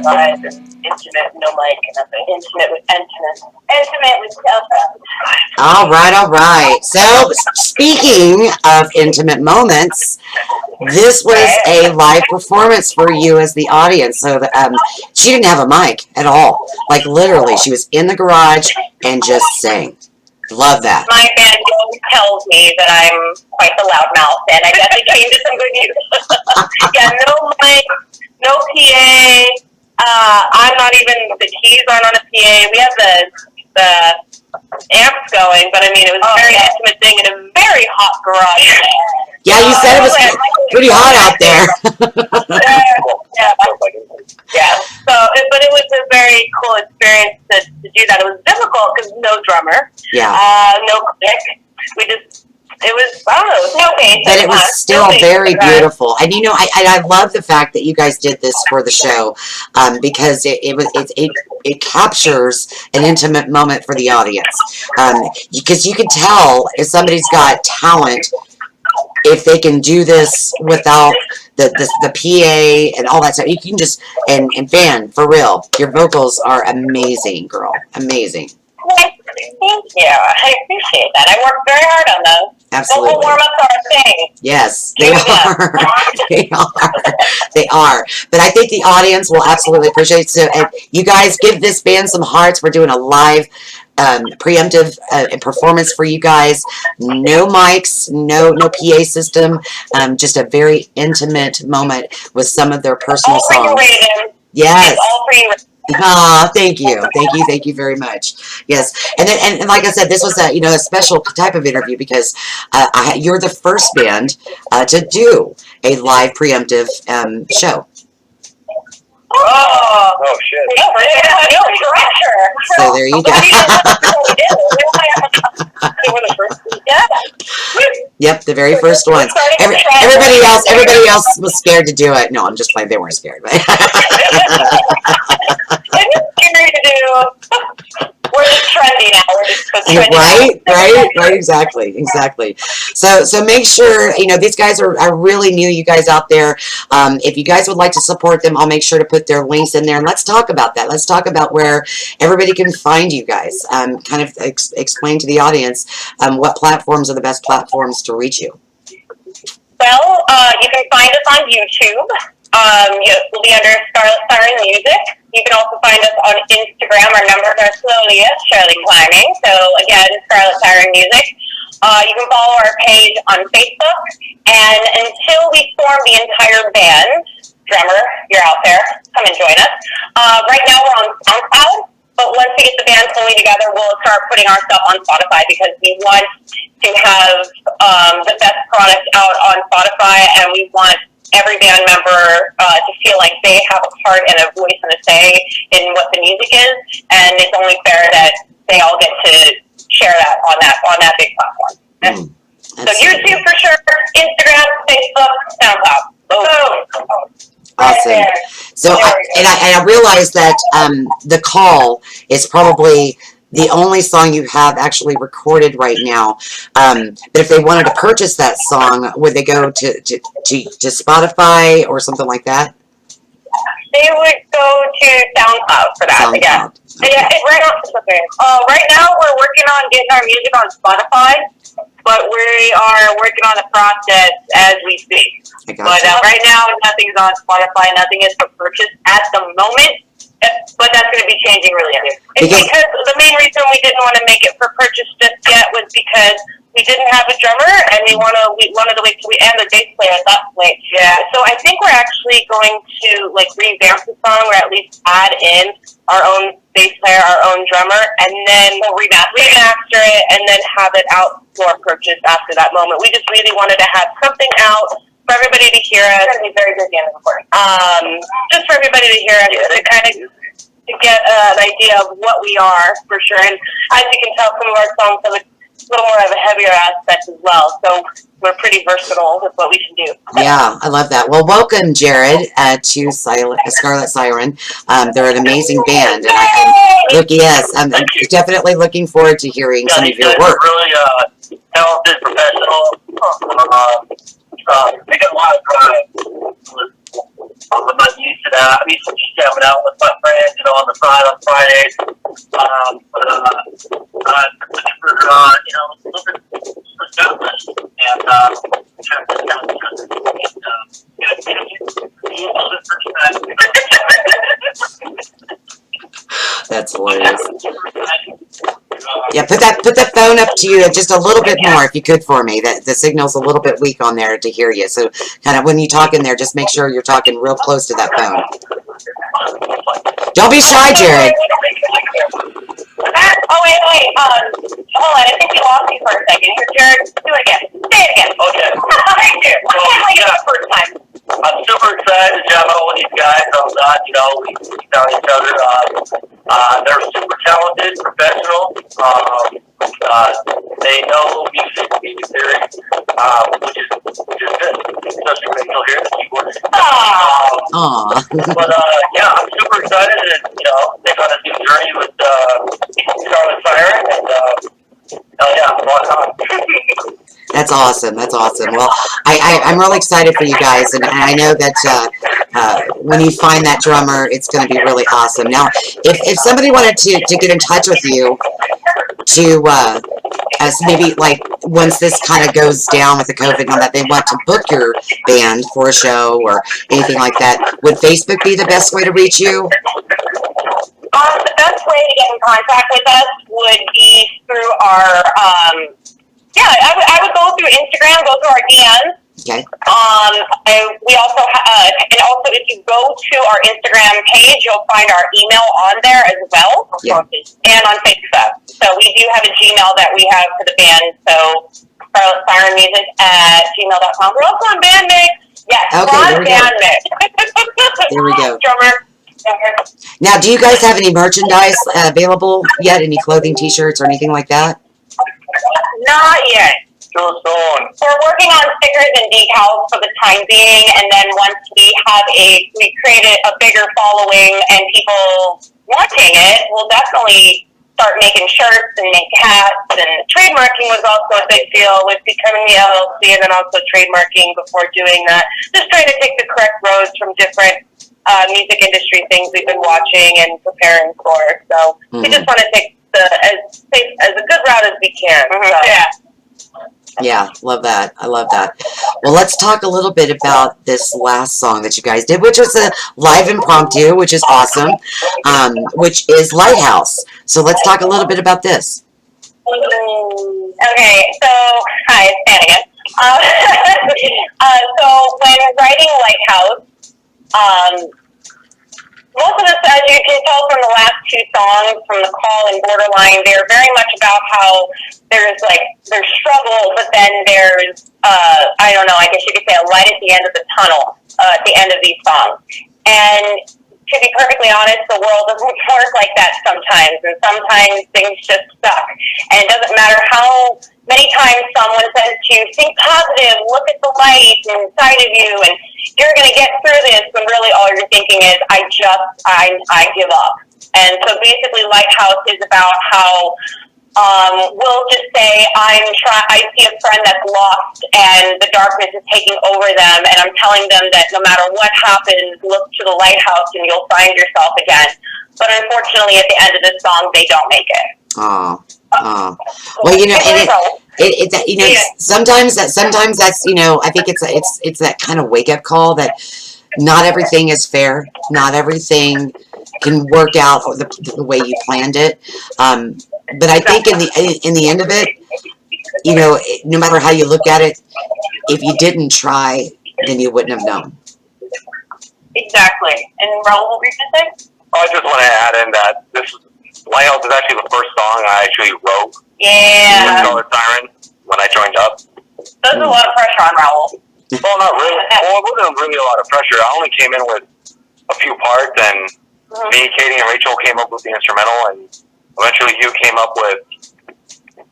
live and intimate, no mic, nothing. Intimate with cell All right, all right. So, speaking of intimate moments, this was a live performance for you as the audience. So, she didn't have a mic at all. Like, literally, she was in the garage and just sang. Love that. My band tells me that I'm quite the loudmouth, and I guess it came to some good use. Yeah, no mic, no PA. I'm not even, the keys aren't on a PA. We have the amps going, but I mean, it was a very intimate thing in a very hot garage. Yeah, you said it was pretty hot out there. Yeah. So, but it was a very cool experience to do that. It was difficult because no drummer. Yeah. No click. It was, I don't know, it was no bass. But it was still very beautiful. And you know, I love the fact that you guys did this for the show, because it captures an intimate moment for the audience. Because you can tell if somebody's got talent if they can do this without the PA and all that stuff. You can just, and Van, for real, your vocals are amazing, girl. Amazing. Thank you. I appreciate that. I worked very hard on those. Absolutely. Vocal warm-ups are a thing. Yes, they are. They are. They are. But I think the audience will absolutely appreciate it. So, and you guys give this band some hearts. We're doing a live preemptive performance for you guys. No mics, no PA system. Just a very intimate moment with some of their personal all songs. Raven. Yes. All for you. Thank you very much. Yes, and then and like I said, this was a special type of interview because you're the first band to do a live preemptive show. Oh shit! No pressure. So there you go. Yeah. Yep, the very first ones. Everybody else was scared to do it. No, I'm just playing. They weren't scared. It's scary to do. We're just trendy now. We're just trendy. Right, exactly. So make sure, these guys are really new, you guys out there. If you guys would like to support them, I'll make sure to put their links in there, and let's talk about that. Let's talk about where everybody can find you guys. Kind of explain to the audience what platforms are the best platforms to reach you. Well, you can find us on YouTube. We'll be under Scarlet Siren Music. You can also find us on Instagram. Our numbers are surely climbing. So again, Scarlet Siren Music. You can follow our page on Facebook. And until we form the entire band, drummer, you're out there. Come and join us. Right now we're on SoundCloud. But once we get the band fully together, we'll start putting our stuff on Spotify because we want to have the best product out on Spotify, and we want every band member to feel like they have a part and a voice and a say in what the music is, and it's only fair that they all get to share that on that big platform. So YouTube for sure, Instagram, Facebook, SoundCloud. Awesome. So, I realize that The Call is probably the only song you have actually recorded right now. But if they wanted to purchase that song, would they go to Spotify or something like that? They would go to SoundCloud for that. SoundCloud. Yeah. Okay. Yeah, right now we're working on getting our music on Spotify, but we are working on the process as we speak. But right now, nothing's on Spotify. Nothing is for purchase at the moment. But that's going to be changing really soon. It's because the main reason we didn't want to make it for purchase just yet was because we didn't have a drummer, and we wanted to wait till we and the bass player at that point. Yeah. So I think we're actually going to revamp the song, or at least add in our own bass player, our own drummer, and then we'll remaster it, and then have it out for purchase after that moment. We just really wanted to have something out for everybody to hear us. It's going to be very busy in the recording. Just for everybody to hear us, to get an idea of what we are, for sure. And as you can tell, some of our songs have a little more of a heavier aspect as well. So we're pretty versatile with what we can do. Yeah, I love that. Well, welcome, Jared, to Scarlet Siren. They're an amazing band. And I'm definitely looking forward to hearing some of your work. Really talented professional. They got a lot of pride. I'm not used to that. I'm used to just jamming out with my friends, on the side on Fridays. Looking for Scarlet and That's hilarious. Yeah, put that phone up to you just a little bit more if you could for me. That the signal's a little bit weak on there to hear you. So kind of when you talk in there, just make sure you're talking real close to that phone. Don't be shy, Jared. Oh, wait. Hold on. I think we lost you for a second. Here, Jared, do it again. Say it again. Okay. Thank you. I can't like it the first time. I'm super excited to jam out with these guys. I'm glad, we found each other. They're super talented, professional. They know music theory, which is good. Especially Rachel here, the keyboard. Aw. But yeah, I'm super excited and take on this new journey with Scarlet, Siren, and hell yeah, rock on. That's awesome. That's awesome. Well, I'm really excited for you guys, and I know that when you find that drummer, it's going to be really awesome. Now, if somebody wanted to get in touch with you, as maybe like once this kind of goes down with the COVID and all that, they want to book your band for a show or anything like that, would Facebook be the best way to reach you? The best way to get in contact with us would be through our, I would go through Instagram, go through our DMs. Okay. We also and also if you go to our Instagram page, you'll find our email on there as well, and on Facebook. So we do have a Gmail that we have for the band. So ScarletSirenMusic@gmail.com. We're also on Bandmix. Yes, Okay, we're on Bandmix. There we go. Drummer. Now, do you guys have any merchandise available yet? Any clothing, T-shirts, or anything like that? Not yet. Still going. We're working on stickers and decals for the time being, and then once we created a bigger following and people wanting it, we'll definitely start making shirts and make hats. And trademarking was also a big deal with becoming the LLC, and then also trademarking before doing that. Just trying to take the correct roads from different music industry things we've been watching and preparing for. So we just want to take as a good route as we can. So. Yeah. Yeah, love that. I love that. Well, let's talk a little bit about this last song that you guys did, which was a live impromptu, which is awesome, which is Lighthouse. So let's talk a little bit about this. Okay, so, hi, it's Anna again. So when writing Lighthouse, most of this, as you can tell from the last two songs, from The Call and Borderline, they're very much about how there's struggle, but then there's, I don't know, I guess you could say a light at the end of the tunnel, at the end of these songs. And to be perfectly honest, the world doesn't work like that sometimes, and sometimes things just suck. And it doesn't matter how many times someone says to you, think positive, look at the light inside of you, and you're going to get through this, when really all you're thinking is, I give up. And so basically Lighthouse is about how we'll just say I see a friend that's lost and the darkness is taking over them, and I'm telling them that no matter what happens, look to the lighthouse and you'll find yourself again. But unfortunately, at the end of this song, they don't make it. Oh. Well, sometimes that's, I think it's that kind of wake up call that not everything is fair. Not everything can work out the way you planned it. But I think in the end of it, no matter how you look at it, if you didn't try, then you wouldn't have known. Exactly. And Raul, what were you going to say? I just want to add in that Lighthouse is actually the first song I actually wrote. Yeah. With Scarlet Siren when I joined up. There's a lot of pressure on Raul. Well, not really. Well, it wasn't really a lot of pressure. I only came in with a few parts, and me, Katie, and Rachel came up with the instrumental, and eventually Hugh came up with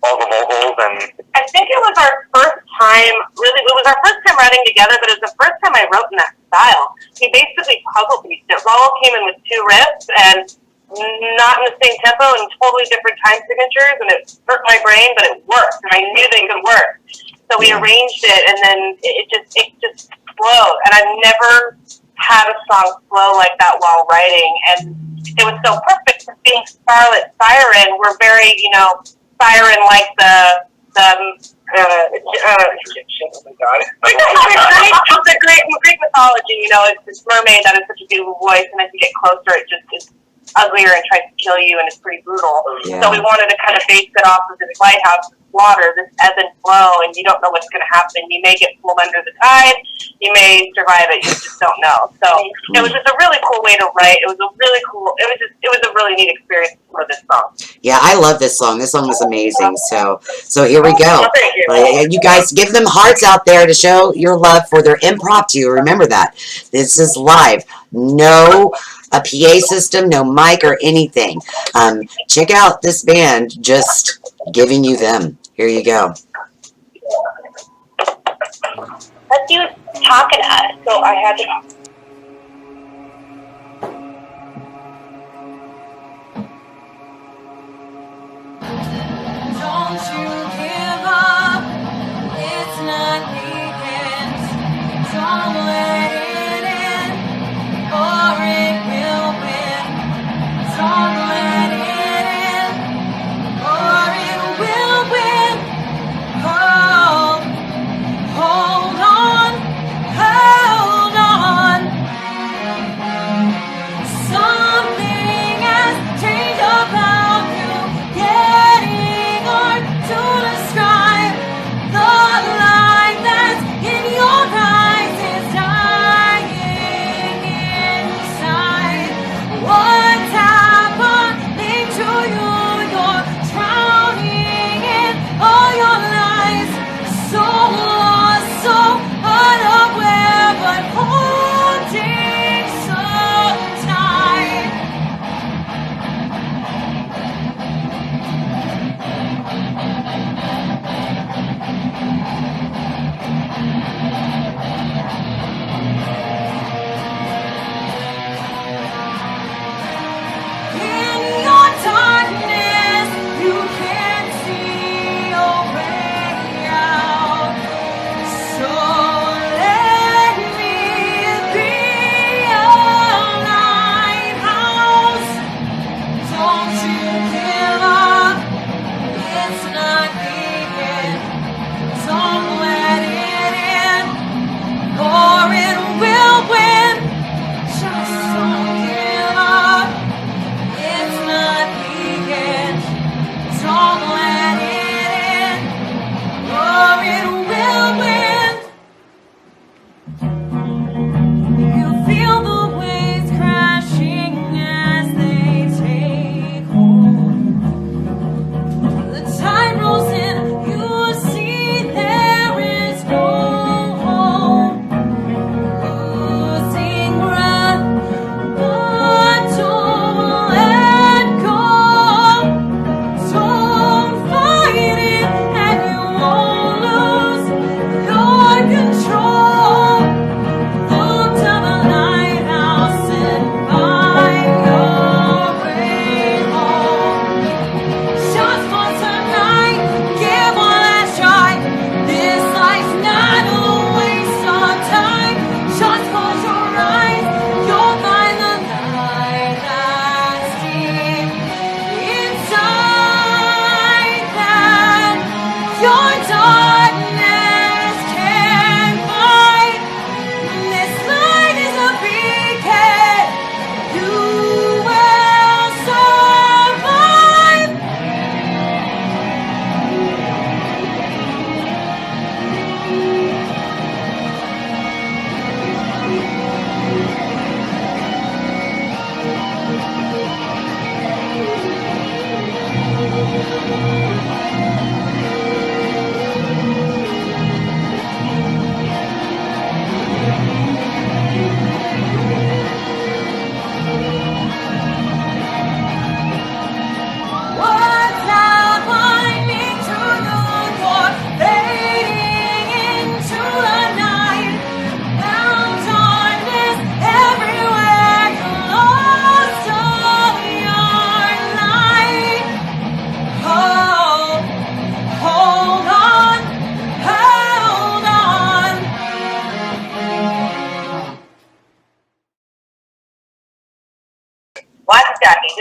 all the vocals. And I think it was our first time, really, it was our first time writing together, but it was the first time I wrote in that style. He basically puzzle pieced it. Raul came in with two riffs, and not in the same tempo, and totally different time signatures, and it hurt my brain, but it worked, and I knew they could work. So we arranged it, and then it just flowed. And I've never had a song flow like that while writing, and it was so perfect for being Scarlet, Siren. We're very, Siren like the Egyptian, oh my god. it's a Greek mythology, it's this mermaid that has such a beautiful voice, and as you get closer, it just is uglier and tries to kill you, and it's pretty brutal. Yeah. So we wanted to kind of base it off of this lighthouse, this water, this ebb and flow, and you don't know what's going to happen. You may get pulled under the tide, you may survive it, you just don't know. So it was just a really cool way to write. It was a really neat experience for this song. Yeah, I love this song. This song was amazing. So here we go. Thank you. You guys give them hearts out there to show your love for their impromptu. Remember that. This is live. No a PA system, no mic or anything. Check out this band just giving you them. Here you go. Let's do Talking to Us. So I had to. Don't you give up, it's not the end. Don't let it in, or it will win. Don't let it in, or it will win. Hold on, hold on.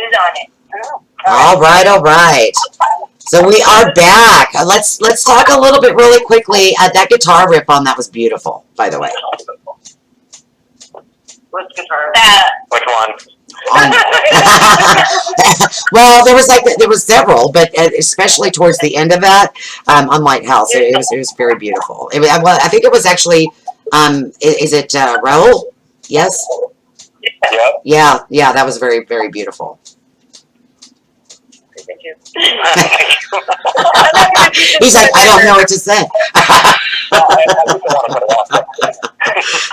Who's on it? All right. So we are back. Let's talk a little bit really quickly. That guitar rip on that was beautiful, by the way. Which guitar? Which one? Well, there was several, but especially towards the end of that, on Lighthouse, it was very beautiful. I think it was actually, is it Raul? Yes. Yep. Yeah, that was very, very beautiful. He's like, I don't know what to say.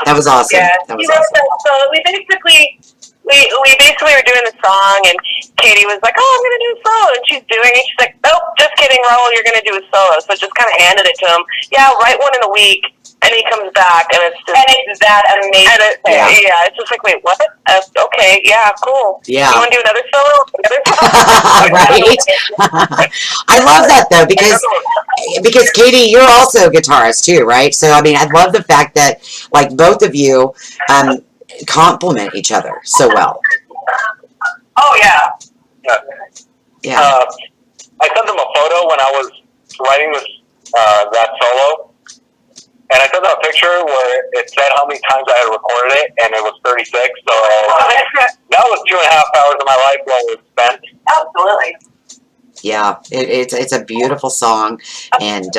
That was awesome. Yeah, That was you know, awesome. so we basically were doing the song, and Katie was like, "Oh, I'm gonna do a solo," and she's doing it. She's like, "Nope, just kidding, Raul. You're gonna do a solo." So just kind of handed it to him. Yeah, write one in a week. And he comes back, and it's just... And it's that amazing. Yeah, it's just like, wait, what? Okay, yeah, cool. Yeah. You want to do another solo? Right? I love that, though, because Katie, you're also a guitarist, too, right? So, I mean, I love the fact that, like, both of you complement each other so well. Oh, yeah. Yeah. I sent them a photo when I was writing this that solo. And I sent them a picture where it said how many times I had recorded it, and it was 36. So that was 2.5 hours of my life well spent. Absolutely. Yeah, it's a beautiful song, and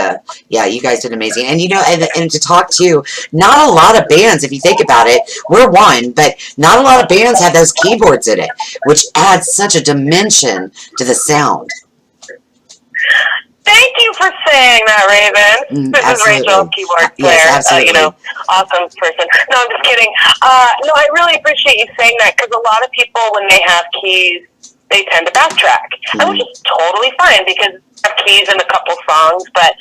yeah, you guys did amazing. And you know, and to talk to, not a lot of bands, if you think about it, we're one, but not a lot of bands have those keyboards in it, which adds such a dimension to the sound. Thank you for saying that, Raven. This is Rachel, keyboard player. Yes, absolutely. Awesome person. No, I'm just kidding. No, I really appreciate you saying that, because a lot of people, when they have keys, they tend to backtrack, which is totally fine, because I have keys in a couple songs. But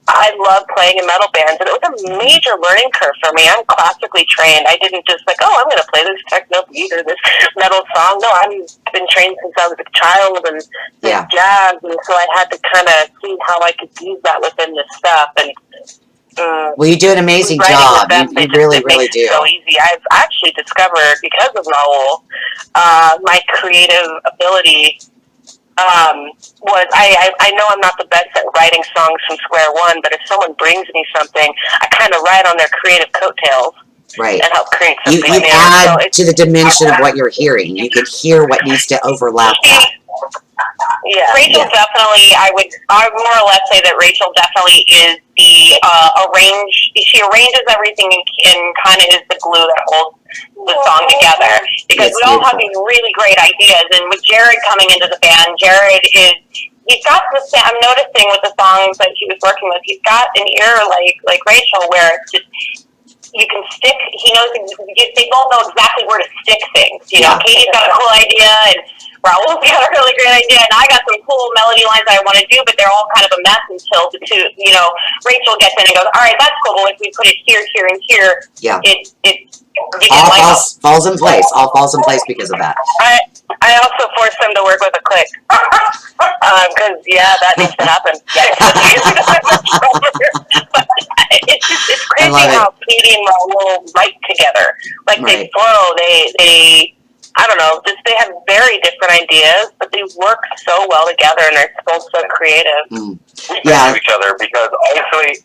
I love playing in metal bands, and it was a major learning curve for me. I'm classically trained. I didn't just like, I'm going to play this techno beat or this metal song. No, I've been trained since I was a child, and jazz, and so I had to kind of see how I could use that within this stuff. And well, you do an amazing job. You really, really do. It's so easy. I've actually discovered, because of Raul, my creative ability. Was I know I'm not the best at writing songs from square one, but if someone brings me something, I kind of ride on their creative coattails, right, and help create something. You add to the dimension of what you're hearing. You can hear what needs to overlap that. Yeah, Rachel definitely. I would more or less say that Rachel definitely is the She arranges everything and kind of is the glue that holds the song together. Because we all have these really great ideas, and with Jared coming into the band, he's got this. I'm noticing with the songs that he was working with, he's got an ear like Rachel, where it's just. You can stick. He knows. They both know exactly where to stick things. You know, Katie's got a cool idea, and Raul's got a really great idea, and I got some cool melody lines I want to do, but they're all kind of a mess until the two. You know, Rachel gets in and goes, "All right, that's cool. But if we put it here, here, and here, all falls in place. All falls in place because of that. I also forced them to work with a click, because that needs to happen. It's crazy how Katie and Raul write together. Like they flow, they I don't know, they have very different ideas, but they work so well together, and they're both so creative. We to each other, because obviously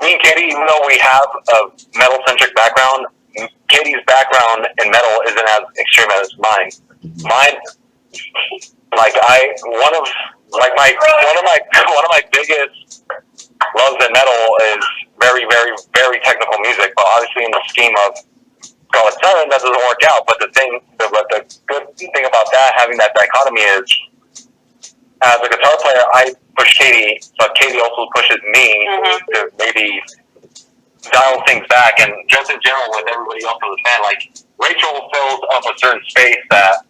me and Katie, even though we have a metal-centric background, Katie's background in metal isn't as extreme as mine. Mine, one of my biggest loves in metal is very, very, very technical music. But obviously, in the scheme of Scarlet, Siren, that doesn't work out. But the good thing about that, having that dichotomy, is as a guitar player, I push Katie, but Katie also pushes me to maybe dial things back. And just in general, with everybody else in the band, like Rachel fills up a certain space that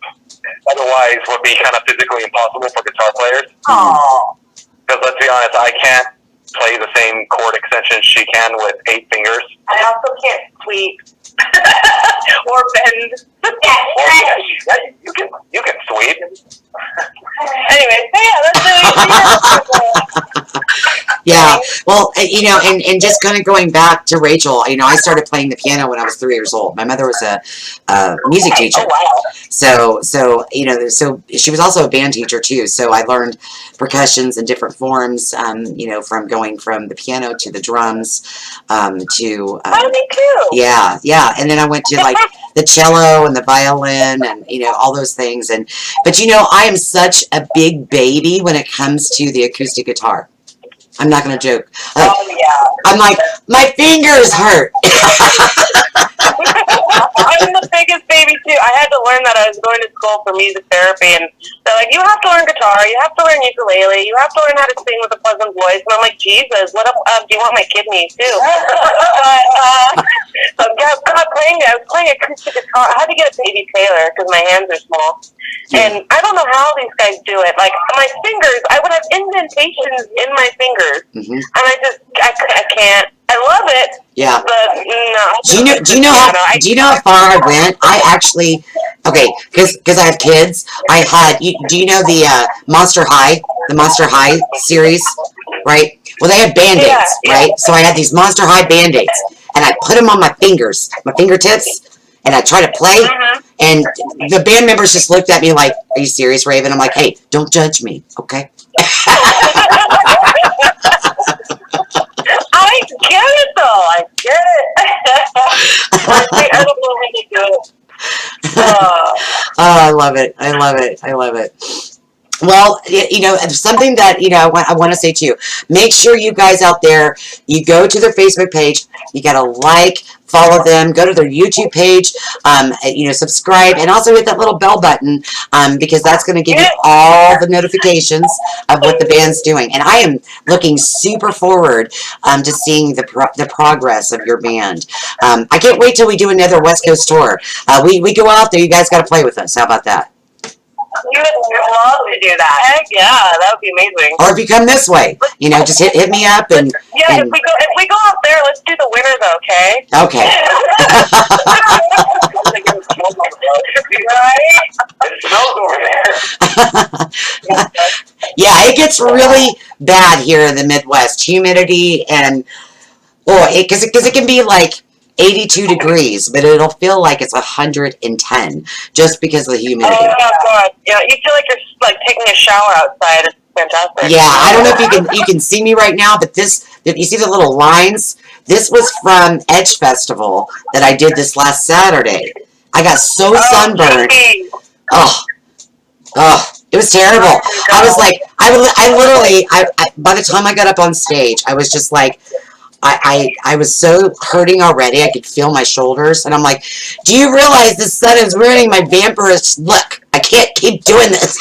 otherwise would be kind of physically impossible for guitar players. Because let's be honest, I can't play the same chord extensions she can with 8 fingers. I also can't sweep or bend. You can sweep. Anyway, that's really Well, you know, and just kind of going back to Rachel, you know, I started playing the piano when I was 3 years old. My mother was a music teacher. Oh, wow. So you know, so she was also a band teacher too. So I learned percussions in different forms. You know, from going from the piano to the drums, to Me too. yeah. And then I went to like the cello and the violin and you know all those things. But you know, I am such a big baby when it comes to the acoustic guitar. I'm not gonna joke. Oh, yeah. I'm like, my fingers hurt. I'm the biggest baby too. I had to learn that. I was going to school for music therapy, and they're like, "You have to learn guitar. You have to learn ukulele. You have to learn how to sing with a pleasant voice." And I'm like, "Jesus, what? Do you want my kidneys too?" So yeah, I was playing acoustic guitar. I had to get a baby Taylor because my hands are small, and I don't know how these guys do it. Like my fingers, I would have indentations in my fingers, and I can't. I love it. Yeah. But no. Do you know how far I went? I actually, okay, because I have kids. I had. Do you know the Monster High series, right? Well, they had Band-Aids, right? So I had these Monster High Band-Aids, and I put them on my fingers, my fingertips, and I try to play. And the band members just looked at me like, "Are you serious, Raven?" I'm like, "Hey, don't judge me, okay?" I get it though. I get it. I don't know how to do it. Oh, I love it. I love it. I love it. Well, you know, something that, you know, I want to say to you, make sure you guys out there, you go to their Facebook page, you got to like, follow them, go to their YouTube page, you know, subscribe, and also hit that little bell button, because that's going to give you all the notifications of what the band's doing. And I am looking super forward to seeing the progress of your band. I can't wait till we do another West Coast tour. We go out there, you guys got to play with us. How about that? We would love to do that. Heck yeah, that would be amazing. Or if you come this way, you know, just hit me up and. Yeah, and, if we go out there, let's do the winter though, okay? Okay. Yeah, it gets really bad here in the Midwest. Humidity and because it can be like 82 degrees, but it'll feel like it's 110 just because of the humidity. Oh my God! Yeah, you feel like you're like taking a shower outside. It's fantastic. Yeah, I don't know if you can see me right now, but if you see the little lines, this was from Edge Festival that I did this last Saturday. I got so sunburned. Oh, it was terrible. I was like, I literally, by the time I got up on stage, I was just like, I was so hurting already. I could feel my shoulders. And I'm like, do you realize the sun is ruining my vampirish look? I can't keep doing this.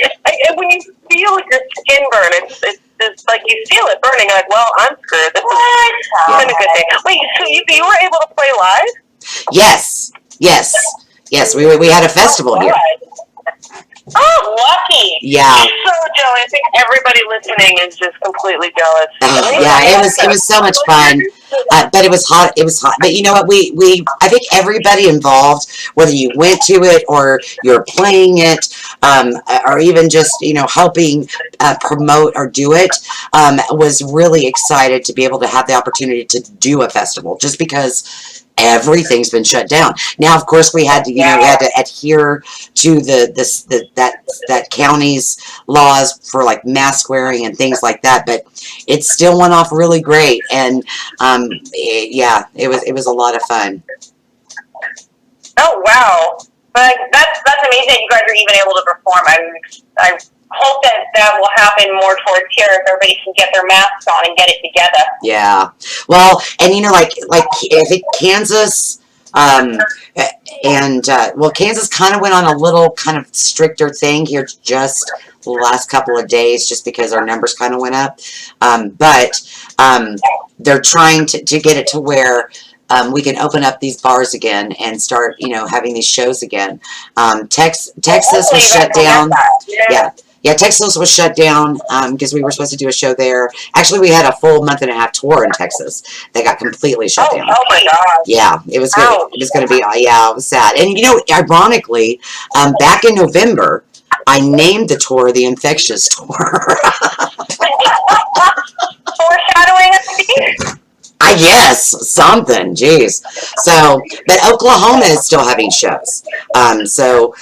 And when you feel your skin burn, it's like you feel it burning. Like, well, I'm screwed. This has been a good day. Wait, so you were able to play live? Yes. We had a festival here. Oh, lucky! Yeah. I'm so jealous. I think everybody listening is just completely jealous. Yeah, it was so much fun, but it was hot. It was hot. But you know what? I think everybody involved, whether you went to it or you're playing it, or even just helping promote or do it, was really excited to be able to have the opportunity to do a festival. Just because everything's been shut down. Now, of course, we had to, we had to adhere to that county's laws for like mask wearing and things like that. But it still went off really great, and it was a lot of fun. Oh wow! But that's amazing. You guys are even able to perform. I hope that will happen more towards here, if everybody can get their masks on and get it together. Yeah. Well, and like I think Kansas, Kansas kind of went on a little kind of stricter thing here just the last couple of days, just because our numbers kind of went up. But they're trying to get it to where we can open up these bars again and start, having these shows again. Texas was shut down. Yeah, Texas was shut down because we were supposed to do a show there. Actually, we had a full month-and-a-half tour in Texas that got completely shut down. Oh my God! Yeah, it was good. It was going to be. It was sad. And ironically, back in November, I named the tour the Infectious Tour. I guess something. Jeez. So, but Oklahoma is still having shows. So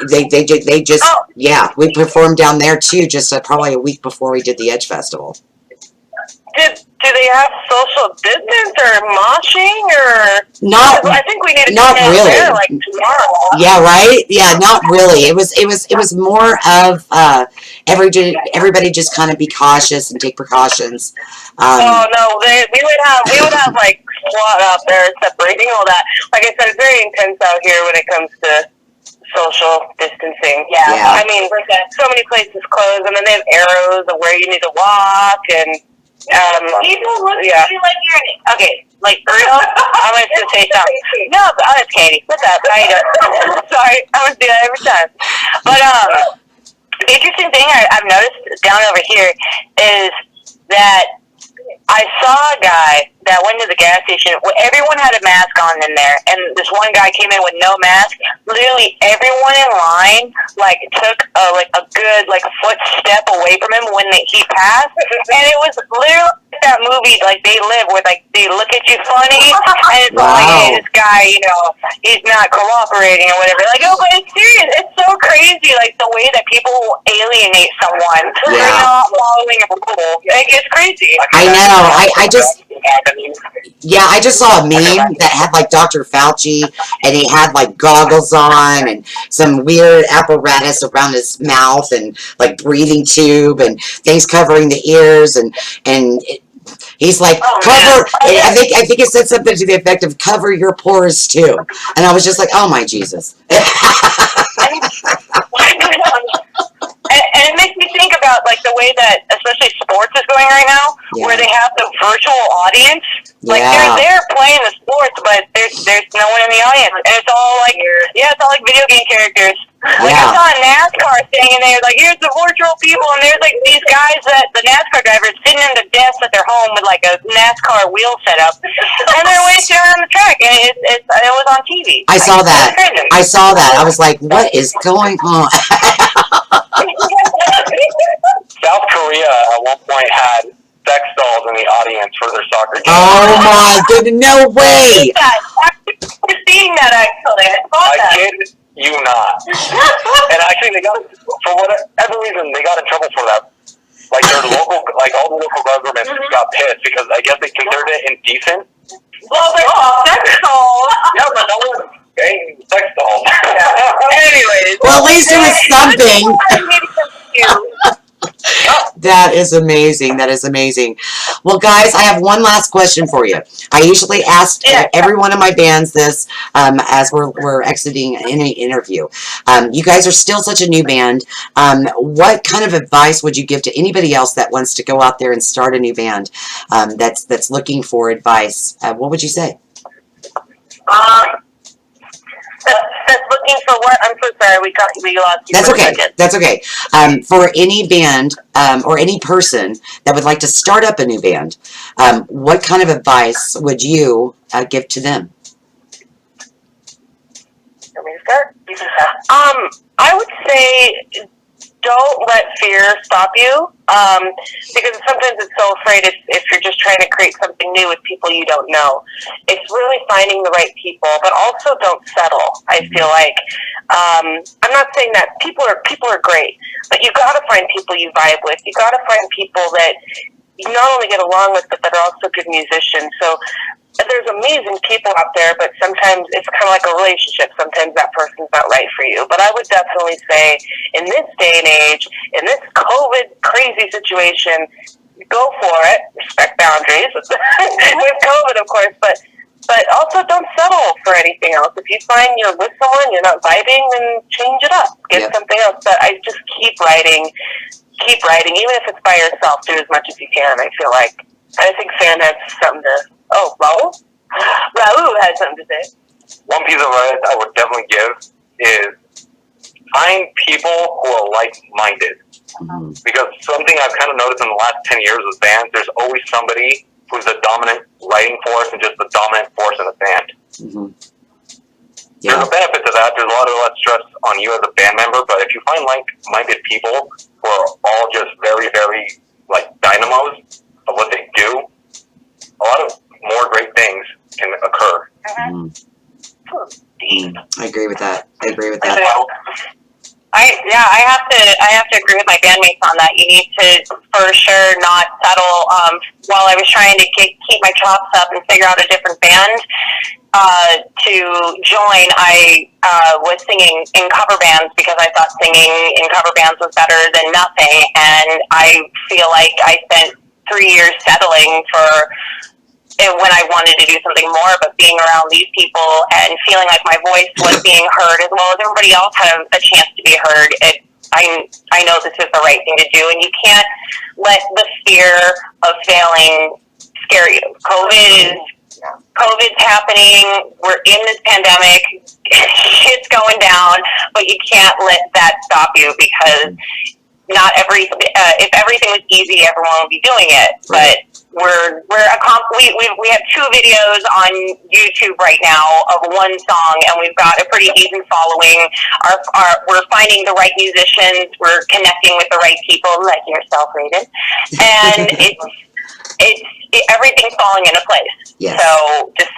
they just yeah, we performed down there too. Just probably a week before we did the Edge Festival. Do they have social distance or moshing or? Not. I think we need to Not come really. there like tomorrow. Yeah, right. Yeah, not really. It was more of everybody just kind of be cautious and take precautions. Oh no, we would have like SWAT out there separating all that. Like I said, it's very intense out here when it comes to social distancing. Yeah. I mean, so many places closed, and then they have arrows of where you need to walk, and People look at yeah. you like you're okay. Like I'm gonna just say something. No, it's Katie. What's up? How you doing? Sorry, I'm gonna do that every time. But the interesting thing I've noticed down over here is that I saw a guy that went to the gas station. Everyone had a mask on in there, and this one guy came in with no mask. Literally, everyone in line like took a good footstep away from him when he passed, and it was literally like that movie like They Live, where like they look at you funny, and it's like, hey, this guy, he's not cooperating or whatever. Like, oh, but it's serious. It's so crazy, like the way that people will alienate someone for not following a rule. Like, it's crazy. I know. I just saw a meme that had like Dr. Fauci, and he had like goggles on and some weird apparatus around his mouth and like breathing tube and things covering the ears and he's like, cover. I think it said something to the effect of cover your pores too. And I was just like, oh my Jesus. And it makes me think about like the way that especially sports is going right now, where they have the virtual audience. Like they're there playing the sports, but there's no one in the audience, and it's all like it's all like video game characters. Like I saw a NASCAR thing, and they're like, here's the virtual people, and there's like these guys that the NASCAR drivers sitting in the desk at their home with like a NASCAR wheel set up, and they're racing around the track, and it was on TV. I saw that. I was like, what is going on? South Korea at one point had sex dolls in the audience for their soccer game. Oh my goodness, no way! We're seeing that actually. I kid you not. And actually, they got, for whatever reason, they got in trouble for that. Like their local, like all the local governments got pissed because I guess they considered it indecent. Well, they're sex dolls. Yeah, but no one banged sex dolls. Anyways. Well, at least it was something. That is amazing. That is amazing. Well, guys, I have one last question for you. I usually ask every one of my bands this as we're exiting any interview. You guys are still such a new band. What kind of advice would you give to anybody else that wants to go out there and start a new band that's looking for advice? What would you say? That's looking for what? I'm so sorry. We lost you. That's okay. That's okay. For any band or any person that would like to start up a new band, what kind of advice would you give to them? Want me to start? You can start. I would say don't let fear stop you, because sometimes it's so afraid if you're just trying to create something new with people you don't know. It's really finding the right people, but also don't settle. I feel like I'm not saying that people are great, but you got to find people you vibe with. You got to find people that you not only get along with, but that are also good musicians. So there's amazing people out there, but sometimes it's kind of like a relationship. Sometimes that person's not right for you. But I would definitely say in this day and age, in this COVID crazy situation, go for it. Respect boundaries with COVID, of course, but also don't settle for anything else. If you find you're with someone, you're not vibing, then change it up. Get something else. But I just keep writing. Even if it's by yourself, do as much as you can, I feel like. I think Sam has something to... Oh, Raul? Raul has something to say. One piece of advice I would definitely give is find people who are like-minded. Because something I've kind of noticed in the last 10 years with bands, there's always somebody who's the dominant writing force and just the dominant force in the band. There's a benefit to that. There's a lot of less stress on you as a band member, but if you find like-minded people who are all just very, very, like, dynamos of what they do, a lot of more great things can occur. I agree with that. I agree with that. I have to agree with my bandmates on that. You need to for sure not settle. While I was trying to keep my chops up and figure out a different band to join, I was singing in cover bands because I thought singing in cover bands was better than nothing. And I feel like I spent 3 years settling for when I wanted to do something more, but being around these people and feeling like my voice was being heard as well as everybody else had a chance to be heard, I know this is the right thing to do, and you can't let the fear of failing scare you. COVID's happening. We're in this pandemic. Shit's going down, but you can't let that stop you because not if everything was easy, everyone would be doing it. Right. But we have 2 videos on YouTube right now of one song, and we've got a pretty decent following. We're finding the right musicians. We're connecting with the right people, like yourself, Raven, and everything's falling into place. Yes. So just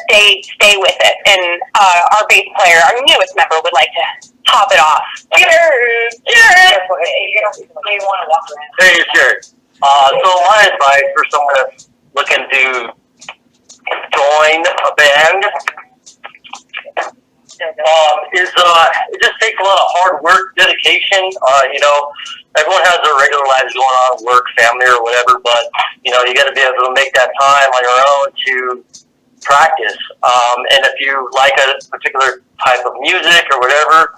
stay with it. And our bass player, our newest member, would like to top it off. Cheers! You want to walk around? Hey, sure. So my advice for someone that's looking to join a band is it just takes a lot of hard work, dedication. Everyone has their regular lives going on, work, family, or whatever, but you got to be able to make that time on your own to practice. And if you like a particular type of music or whatever,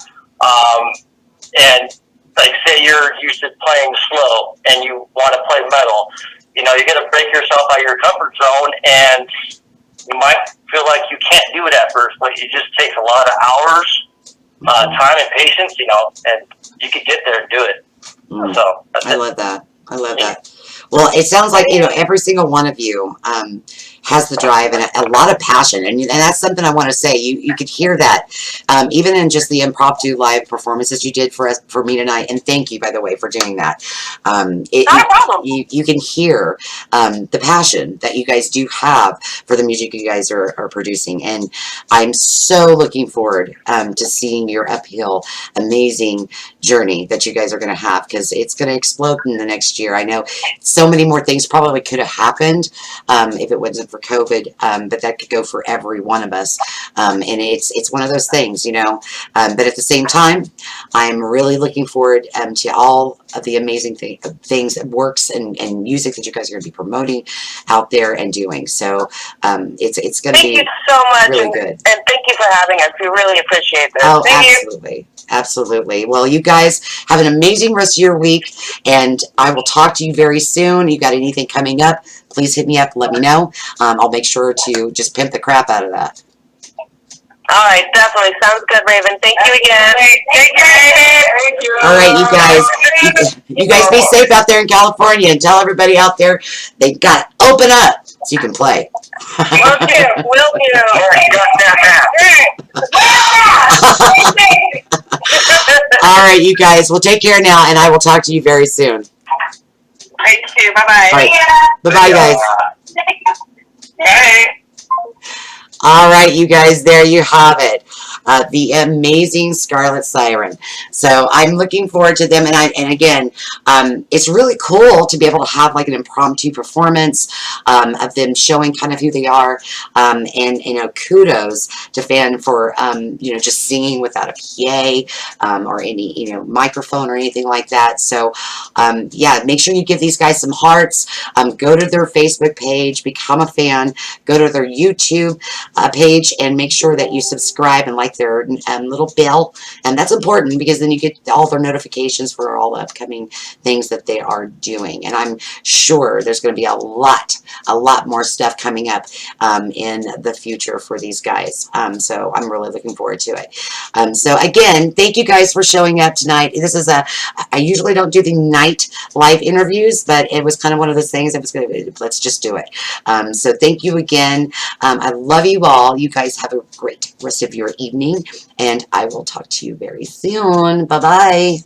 and like say you're used to playing slow and you want to play metal, you got to break yourself out of your comfort zone, and you might feel like you can't do it at first, but it just takes a lot of hours, time and patience, and you can get there and do it. So I love that. I love that. Well, it sounds like, every single one of you has the drive and a lot of passion. And that's something I want to say. You could hear that even in just the impromptu live performances you did for me tonight. And thank you, by the way, for doing that. Not a problem. You can hear the passion that you guys do have for the music you guys are producing. And I'm so looking forward to seeing your uphill, amazing journey that you guys are going to have, because it's going to explode in the next year. I know so many more things probably could have happened if it wasn't for COVID, but that could go for every one of us. And it's one of those things, but at the same time, I'm really looking forward to all of the amazing things, works and music that you guys are going to be promoting out there and doing. So it's going to be Thank you so much, really good. And thank you for having us. We really appreciate this. Oh, Thank absolutely. You. Absolutely. Well, you guys have an amazing rest of your week, and I will talk to you very soon. You got anything coming up, please hit me up, let me know. I'll make sure to just pimp the crap out of that. All right, definitely. Sounds good, Raven. Thank you again. Take care. Thank you. All right, you guys be safe out there in California, and tell everybody out there they got to open up so you can play. Will do. Will do. All right, you guys. Well, take care now, and I will talk to you very soon. Thank you. Bye-bye. All right. Bye-bye, guys. Hey. All right, you guys, there you have it. The amazing Scarlet Siren. So I'm looking forward to them. And again, it's really cool to be able to have like an impromptu performance of them showing kind of who they are. And, kudos to Fan for, just singing without a PA or any, microphone or anything like that. So, yeah, make sure you give these guys some hearts. Go to their Facebook page, become a fan, go to their YouTube page, and make sure that you subscribe and like their little bell. And that's important because then you get all their notifications for all the upcoming things that they are doing. And I'm sure there's going to be a lot more stuff coming up in the future for these guys. So I'm really looking forward to it. So again, thank you guys for showing up tonight. This is I usually don't do the night live interviews, but it was kind of one of those things that was going to, let's just do it. So thank you again. I love you all. You guys have a great rest of your evening, and I will talk to you very soon. Bye-bye.